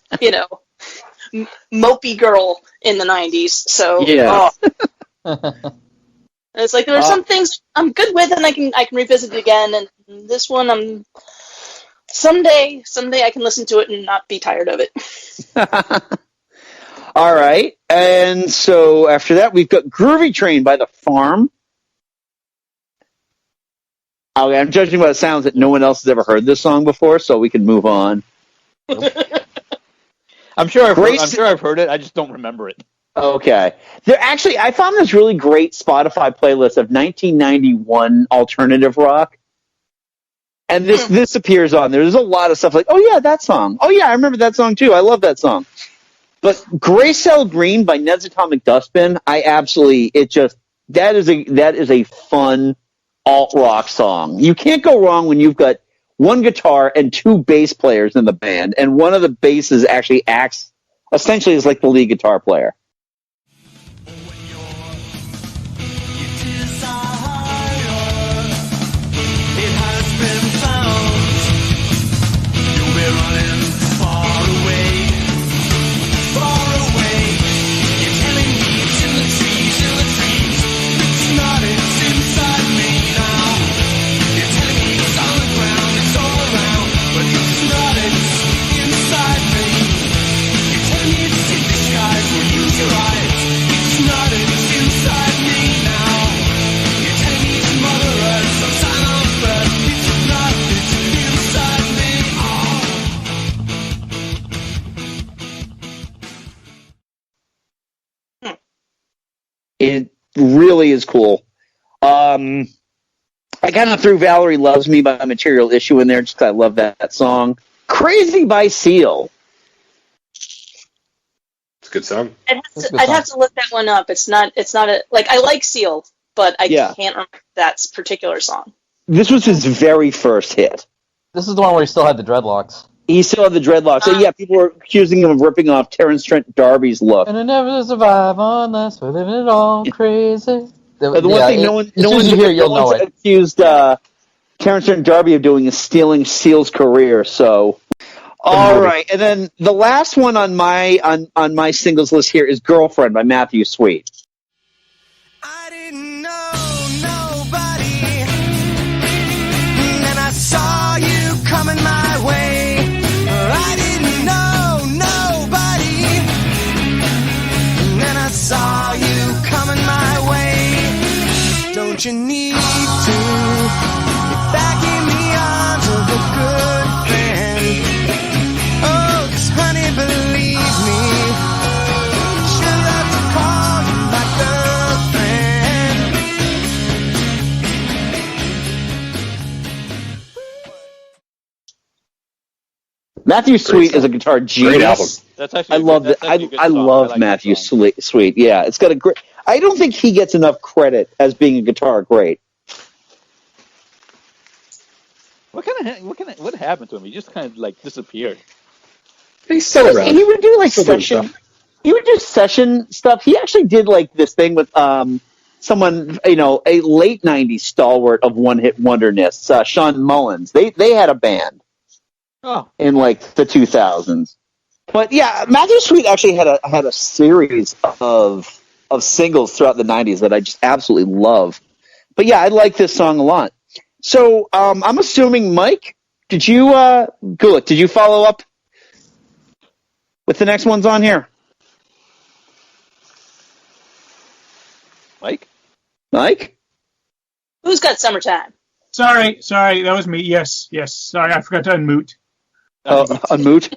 Speaker 6: mopey girl in the 90s. So
Speaker 3: Yeah.
Speaker 6: And it's like there are some things I'm good with, and I can revisit it again. And this one, someday I can listen to it and not be tired of it.
Speaker 3: All right. And so after that, we've got Groovy Train by The Farm. Okay, I'm judging by the sounds that no one else has ever heard this song before, so we can move on.
Speaker 8: I'm sure I've heard it. I just don't remember it.
Speaker 3: Okay. I found this really great Spotify playlist of 1991 alternative rock. And this appears on there. There's a lot of stuff like, oh yeah, that song. Oh yeah, I remember that song too. I love that song. But Gray Cell Green by Ned's Atomic Dustbin, that is a fun alt rock song. You can't go wrong when you've got one guitar and two bass players in the band, and one of the basses actually acts essentially as like the lead guitar player. It really is cool. I kind of threw Valerie Loves Me by Material Issue in there just because I love that song. Crazy by Seal.
Speaker 7: It's a good song.
Speaker 6: I'd have to look that one up. It's not I like Seal, but I can't remember that particular song.
Speaker 3: This was his very first hit.
Speaker 5: This is the one where he still had the dreadlocks.
Speaker 3: He still had the dreadlocks. So yeah, people were accusing him of ripping off Terrence Trent D'Arby's look.
Speaker 5: And I never survive unless we're living it all crazy.
Speaker 3: The one thing no one's accused Terrence Trent D'Arby of doing is stealing Seal's career. So, all right, and then the last one on my singles list here is "Girlfriend" by Matthew Sweet.
Speaker 9: I didn't know nobody, and I saw you coming my way. I didn't know nobody, and I saw you coming my way. Don't you need to get back in the arms of a good friend? Oh, 'cause honey, believe me, she'll love to call you my girlfriend.
Speaker 3: Matthew Sweet is a guitar genius.
Speaker 7: Great album.
Speaker 8: That's actually
Speaker 3: I love that. I love Matthew Sweet. Yeah, it's got a great. I don't think he gets enough credit as being a guitar great.
Speaker 8: What happened to him? He just kind of like disappeared.
Speaker 7: He's still around.
Speaker 3: He would do like session. He would do session stuff. He actually did like this thing with someone, a late '90s stalwart of one-hit wonderness, Sean Mullins. They had a band in like the 2000s. But yeah, Matthew Sweet actually had a series of singles throughout the 90s that I just absolutely love. But yeah, I like this song a lot. So I'm assuming, Mike, did you follow up with the next ones on here? Mike?
Speaker 6: Who's got Summertime?
Speaker 4: Sorry, that was me. Yes. Sorry, I forgot to unmute.
Speaker 3: Unmute?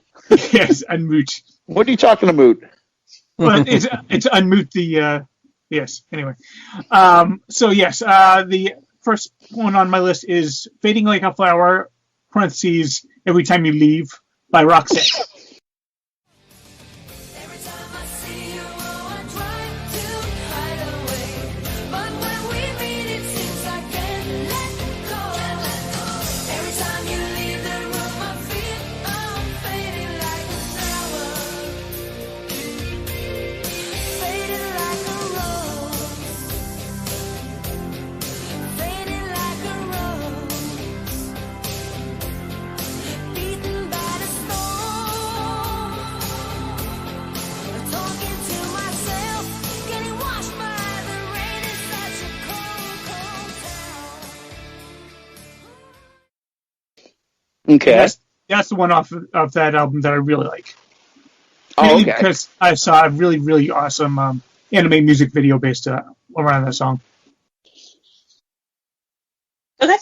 Speaker 4: Yes, unmute.
Speaker 3: What are you talking about?
Speaker 4: Well, it's unmute the yes. Anyway, so yes, the first one on my list is "Fading Like a Flower" (parentheses) "Every Time You Leave" by Roxette.
Speaker 3: Okay.
Speaker 4: That's the one off of that album that I really like.
Speaker 3: Oh, okay.
Speaker 4: Because I saw a really, really awesome anime music video based around that song.
Speaker 6: Okay.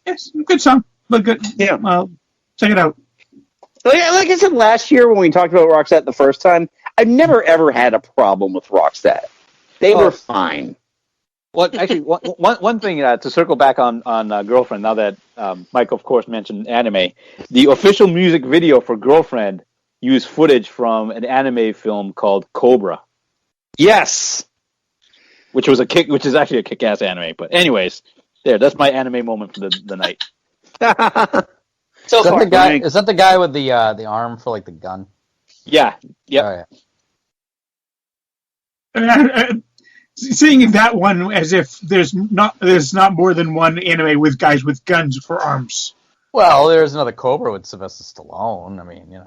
Speaker 4: It's a good song, but good.
Speaker 3: Yeah.
Speaker 4: Check it out.
Speaker 3: Like I said last year when we talked about Roxette the first time, I've never ever had a problem with Roxette. They were fine.
Speaker 8: Well, actually, one thing to circle back on Girlfriend, now that Mike, of course, mentioned anime, the official music video for Girlfriend used footage from an anime film called Cobra.
Speaker 3: Yes,
Speaker 8: which is actually a kick-ass anime. But anyways, that's my anime moment for the night.
Speaker 6: So
Speaker 5: is that
Speaker 6: far,
Speaker 5: the guy? Is that the guy with the arm for like the gun?
Speaker 8: Yeah. Yep.
Speaker 5: Oh, yeah.
Speaker 4: Seeing that one as if there's not more than one anime with guys with guns for arms.
Speaker 5: Well, there's another Cobra with Sylvester Stallone. I mean,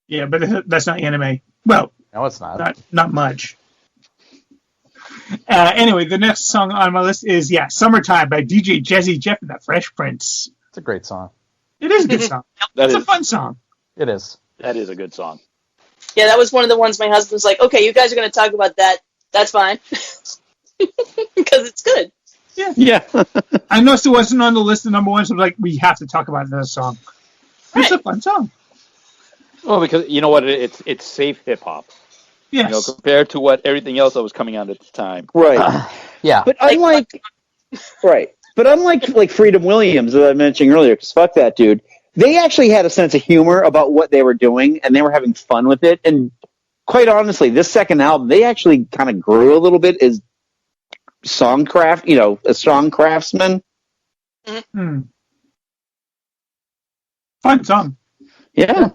Speaker 4: Yeah, but that's not anime. Well,
Speaker 5: no, it's not.
Speaker 4: Not much. Anyway, the next song on my list is "Summertime" by DJ Jazzy Jeff and the Fresh Prince.
Speaker 5: It's a great song.
Speaker 4: It is a good song. It's a fun song.
Speaker 5: It is.
Speaker 8: That is a good song.
Speaker 6: Yeah, that was one of the ones my husband's like, okay, you guys are going to talk about that. That's fine. Because it's good.
Speaker 4: Yeah. I noticed it wasn't on the list of number one, so I was like, we have to talk about this song. It's a fun song.
Speaker 8: Well, because you know what? It's safe hip-hop.
Speaker 4: Yes.
Speaker 8: Compared to what everything else that was coming out at the time.
Speaker 3: Right.
Speaker 5: Yeah.
Speaker 3: But unlike like Freedom Williams that I mentioned earlier, because fuck that dude, they actually had a sense of humor about what they were doing, and they were having fun with it. And quite honestly, this second album, they actually kind of grew a little bit as songcraft, a song craftsman.
Speaker 4: Mm-hmm. Fun song.
Speaker 3: Yeah.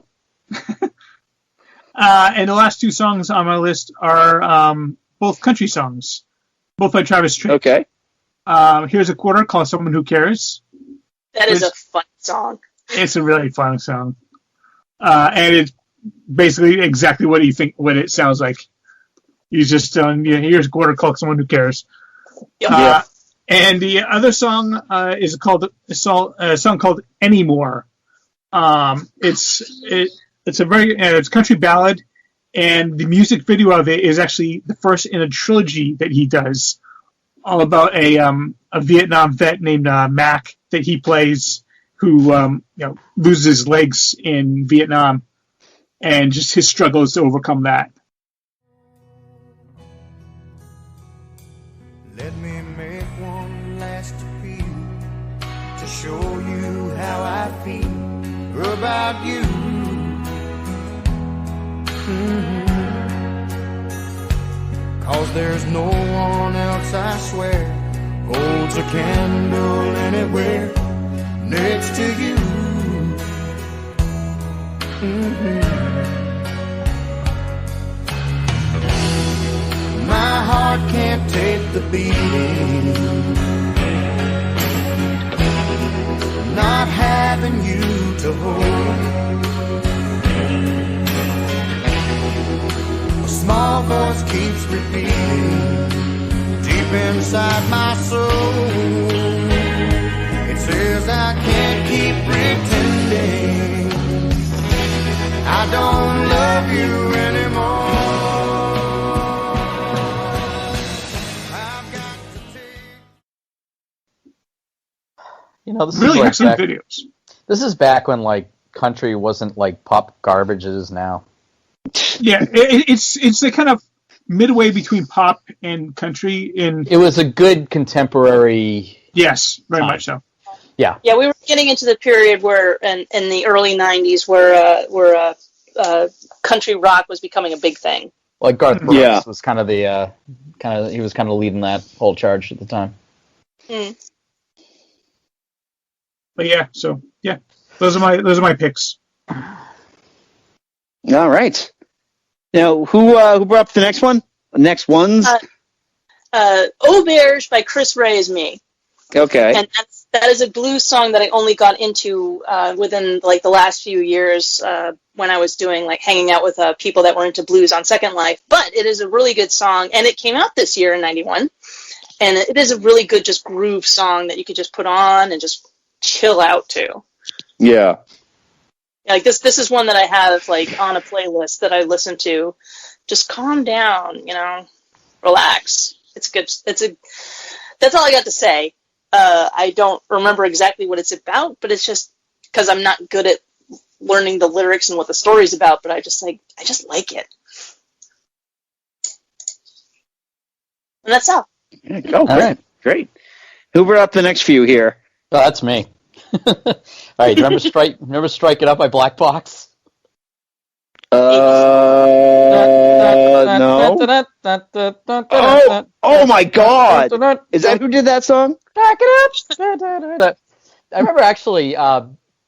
Speaker 4: And the last two songs on my list are both country songs, both by Travis Tritt.
Speaker 3: Okay.
Speaker 4: Here's a Quarter called Someone Who Cares.
Speaker 6: That is a fun song.
Speaker 4: It's a really fun song. And it's basically exactly what it sounds like. He's just telling you, here's a Quarter called Someone Who Cares.
Speaker 6: Yep.
Speaker 4: And the other song is a song called Anymore. It's a country ballad, and the music video of it is actually the first in a trilogy that he does, all about a Vietnam vet named Mac that he plays, who loses his legs in Vietnam, and just his struggles to overcome that.
Speaker 9: Let me make one last appeal to show you how I feel about you. Cause there's no one else, I swear, holds a candle anywhere next to you. My heart can't take the beating, not having you to hold. A small voice keeps repeating deep inside my soul. It says I can't keep pretending I don't love you anymore.
Speaker 5: This
Speaker 4: really
Speaker 5: is
Speaker 4: excellent videos.
Speaker 5: This is back when country wasn't like pop garbage it is now.
Speaker 4: Yeah, it's the kind of midway between pop and country.
Speaker 5: It was a good contemporary.
Speaker 4: Yes, very much so.
Speaker 5: Yeah.
Speaker 6: Yeah, we were getting into the period where, in the early '90s, where country rock was becoming a big thing.
Speaker 5: Like Garth Brooks was kind of he was kind of leading that whole charge at the time.
Speaker 6: Mm.
Speaker 4: But those are my picks.
Speaker 3: All right. Now, who brought up the next one? The next ones?
Speaker 6: Auberge by Chris Ray is me.
Speaker 3: Okay.
Speaker 6: And that is a blues song that I only got into within the last few years when I was doing hanging out with people that were into blues on Second Life. But it is a really good song, and it came out this year in '91. And it is a really good just groove song that you could just put on and just chill out to.
Speaker 3: Yeah.
Speaker 6: Like this is one that I have like on a playlist that I listen to. Just calm down, relax. It's good. That's all I got to say. I don't remember exactly what it's about, but it's just because I'm not good at learning the lyrics and what the story's about, but I just like it. And that's all.
Speaker 3: Yeah, go. All right. Great. Who brought up the next few here?
Speaker 5: Oh, that's me. All right, remember Strike It Up by Black Box?
Speaker 3: No. Oh my God! Is that who did that song?
Speaker 5: Back it up. I remember actually.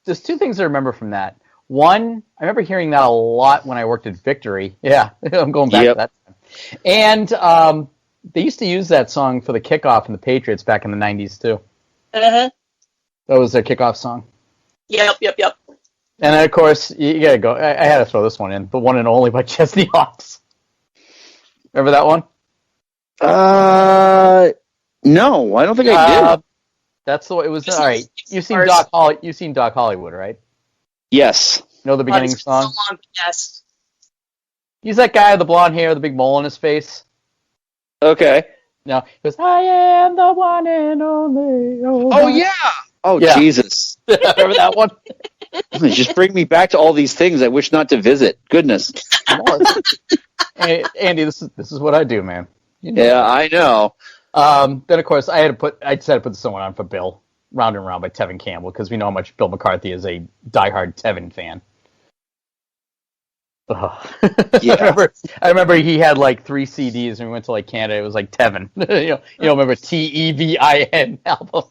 Speaker 5: There's two things I remember from that. One, I remember hearing that a lot when I worked at Victory. Yeah, I'm going back to that time. And they used to use that song for the kickoff in the Patriots back in the 90s too.
Speaker 6: Uh-huh.
Speaker 5: That was their kickoff song.
Speaker 6: Yep.
Speaker 5: And then, of course, you gotta go. I had to throw this one in, but One and Only by Chesney Hawks. Remember that one?
Speaker 3: No, I don't think I did.
Speaker 5: That's the way it was. All right, you've seen Doc Hollywood, right?
Speaker 3: Yes.
Speaker 5: You know the beginning song?
Speaker 6: So long, yes.
Speaker 5: He's that guy with the blonde hair, the big mole on his face.
Speaker 3: Okay.
Speaker 5: No, he goes, I am the one and only.
Speaker 3: Oh, yeah. Oh, yeah. Jesus.
Speaker 5: Remember that one?
Speaker 3: Just bring me back to all these things I wish not to visit. Goodness.
Speaker 5: Hey, Andy, this is what I do, man.
Speaker 3: Yeah, I know.
Speaker 5: Then, of course, I just had to put this one on for Bill, Round and Round by Tevin Campbell, because we know how much Bill McCarthy is a diehard Tevin fan. Yeah. I remember he had like 3 CDs and we went to like Canada. It was like Tevin. you remember Tevin album.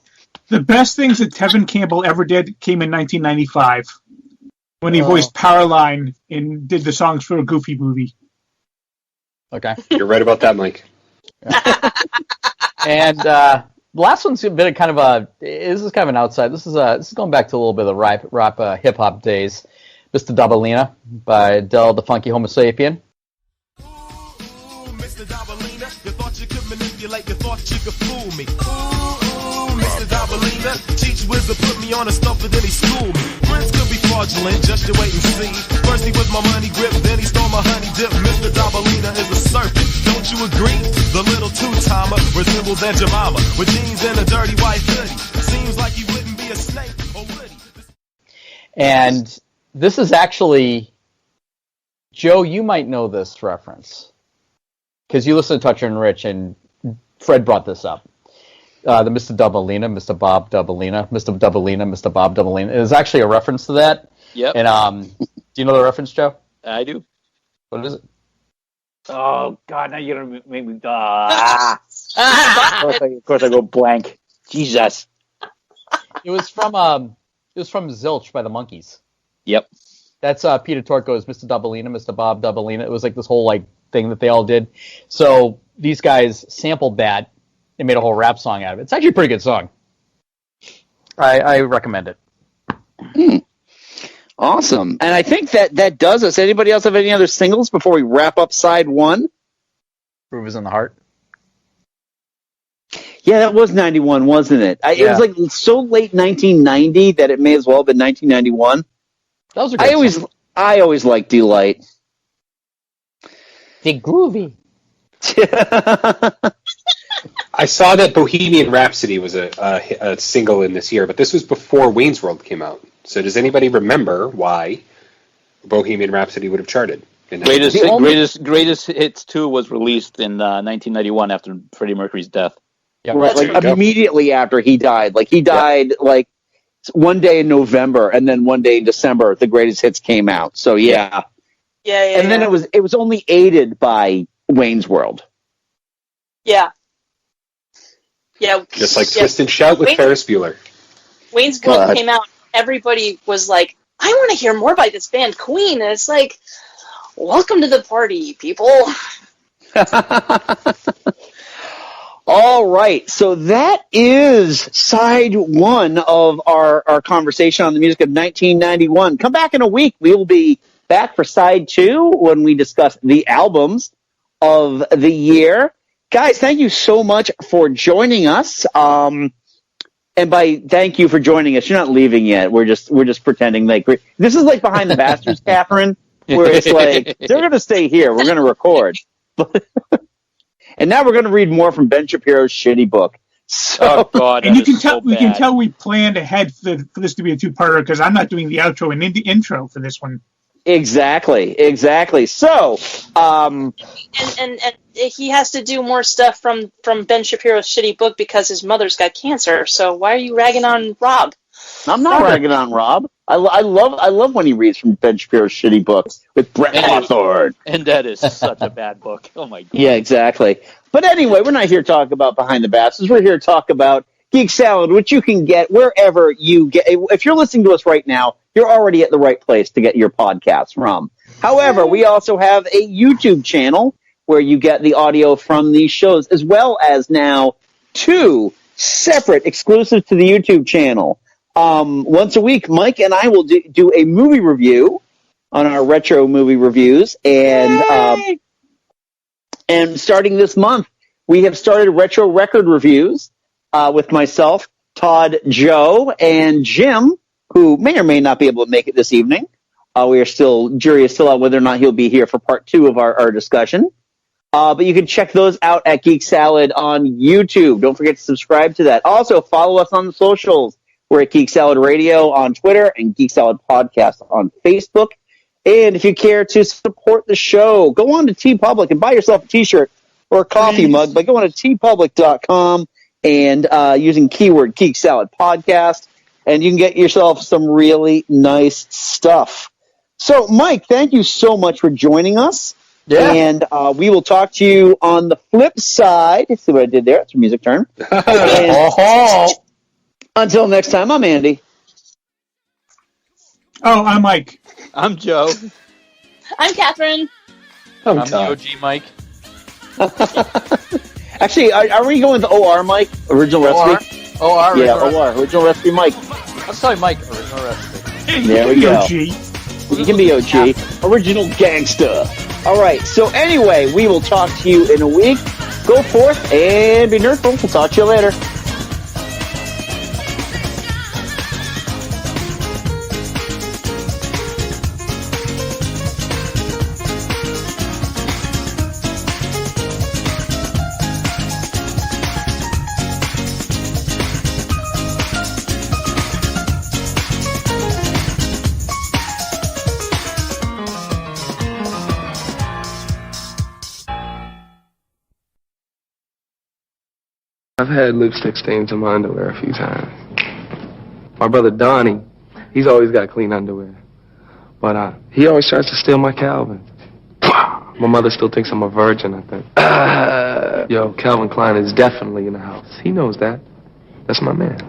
Speaker 4: The best things that Tevin Campbell ever did came in 1995 when he voiced Powerline and did the songs for a Goofy movie.
Speaker 5: Okay,
Speaker 7: you're right about that, Mike.
Speaker 5: And the last one's a bit of kind of a. This is kind of an outside. This is going back to a little bit of the rap hip hop days. Mr. Dabalina by Del the Funky Homo Sapien.
Speaker 9: Ooh, Mr. Dabalina, you thought you could manipulate, you thought you could fool me. Ooh, Mr. Dabalina, teach wizard put me on a stump and then he schooled me. Friends could be fraudulent, just you wait and see. First he was my money grip, then he stole my honey dip. Mr. Dabalina is a serpent, don't you agree? The little two-timer resembles Aunt Jemima with jeans and a dirty white hoodie. Seems like he wouldn't be a snake, or would he?
Speaker 5: And this is actually, Joe, you might know this reference because you listen to Toucher and Rich, and Fred brought this up. The Mr. Dabalina, Mr. Bob Dabalina, Mr. Dabalina, Mr. Bob Dabalina. It is actually a reference to that.
Speaker 8: Yep.
Speaker 5: And do you know the reference, Joe?
Speaker 8: I do.
Speaker 5: What is it?
Speaker 8: Oh God! Now you're gonna make me. Of course, I go blank. Jesus.
Speaker 5: It was from Zilch by the Monkees.
Speaker 8: Yep.
Speaker 5: That's Peter Tork goes, Mr. Dabalina, Mr. Bob Dabalina. It was like this whole like thing that they all did. So these guys sampled that and made a whole rap song out of it. It's actually a pretty good song. I recommend it.
Speaker 3: Awesome. And I think that does us. Anybody else have any other singles before we wrap up side one?
Speaker 5: Groove is in the Heart.
Speaker 3: Yeah, that was 91, wasn't it? It was like so late 1990 that it may as well have been 1991.
Speaker 5: That was a great song.
Speaker 3: I always liked Delight.
Speaker 5: The groovy.
Speaker 7: I saw that Bohemian Rhapsody was a single in this year, but this was before Wayne's World came out. So does anybody remember why Bohemian Rhapsody would have charted?
Speaker 8: Greatest Hits 2 was released in 1991 after Freddie Mercury's death.
Speaker 5: Yep.
Speaker 3: Right, like immediately after he died. Like he died like one day in November, and then one day in December, the Greatest Hits came out. So yeah. And then it was only aided by Wayne's World.
Speaker 6: Yeah. Yeah.
Speaker 7: Just like Twist and Shout with Ferris Bueller.
Speaker 6: Wayne's World came out. Everybody was like, I want to hear more by this band, Queen. And it's like, welcome to the party, people.
Speaker 3: All right. So that is side one of our conversation on the music of 1991. Come back in a week. We will be back for side two when we discuss the albums of the year. Guys, thank you so much for joining us. And by thank you for joining us, you're not leaving yet. We're just pretending like this is like Behind the Bastards, Catherine, where it's like they're going to stay here. We're going to record, and now we're going to read more from Ben Shapiro's shitty book. So,
Speaker 8: oh God!
Speaker 4: And you can tell we can tell we planned ahead for this to be a two-parter because I'm not doing the outro and the intro for this one.
Speaker 3: Exactly. So,
Speaker 6: and he has to do more stuff from Ben Shapiro's shitty book because his mother's got cancer. So why are you ragging on Rob?
Speaker 3: I'm not ragging on Rob. I love when he reads from Ben Shapiro's shitty book with Brett Hawthorne.
Speaker 8: And that is such a bad book. Oh my God.
Speaker 3: Yeah, exactly. But anyway, we're not here to talk about Behind the Bastards. We're here to talk about Geek Salad, which you can get wherever you get. If you're listening to us right now, you're already at the right place to get your podcasts from. However, we also have a YouTube channel where you get the audio from these shows, as well as now 2 separate exclusives to the YouTube channel. Once a week, Mike and I will do a movie review on our retro movie reviews, and starting this month, we have started retro record reviews with myself, Todd, Joe, and Jim, who may or may not be able to make it this evening. Jury is still out whether or not he'll be here for part 2 of our discussion. But you can check those out at Geek Salad on YouTube. Don't forget to subscribe to that. Also, follow us on the socials. We're at Geek Salad Radio on Twitter and Geek Salad Podcast on Facebook. And if you care to support the show, go on to TeePublic and buy yourself a t-shirt or a coffee mug by going to tpublic.com and using keyword Geek Salad Podcast. And you can get yourself some really nice stuff. So, Mike, thank you so much for joining us. Yeah. And we will talk to you on the flip side. See what I did there? It's a music turn. Until next time, I'm Andy.
Speaker 4: Oh, I'm Mike.
Speaker 8: I'm Joe.
Speaker 6: I'm Katherine.
Speaker 7: I'm
Speaker 5: the
Speaker 7: Todd.
Speaker 5: OG Mike.
Speaker 3: Actually, are we going with OR, Mike? Original recipe?
Speaker 5: OR.
Speaker 3: Yeah, OR. Original recipe, Mike.
Speaker 5: Let's tell you Mike. Original recipe.
Speaker 3: There we go.
Speaker 4: OG.
Speaker 3: You can be OG. Original gangsta. All right. So anyway, we will talk to you in a week. Go forth and be nerdful. We'll talk to you later.
Speaker 11: I've had lipstick stains on my underwear a few times. My brother Donnie, he's always got clean underwear. But he always tries to steal my Calvin. My mother still thinks I'm a virgin, I think. Yo, Calvin Klein is definitely in the house. He knows that. That's my man.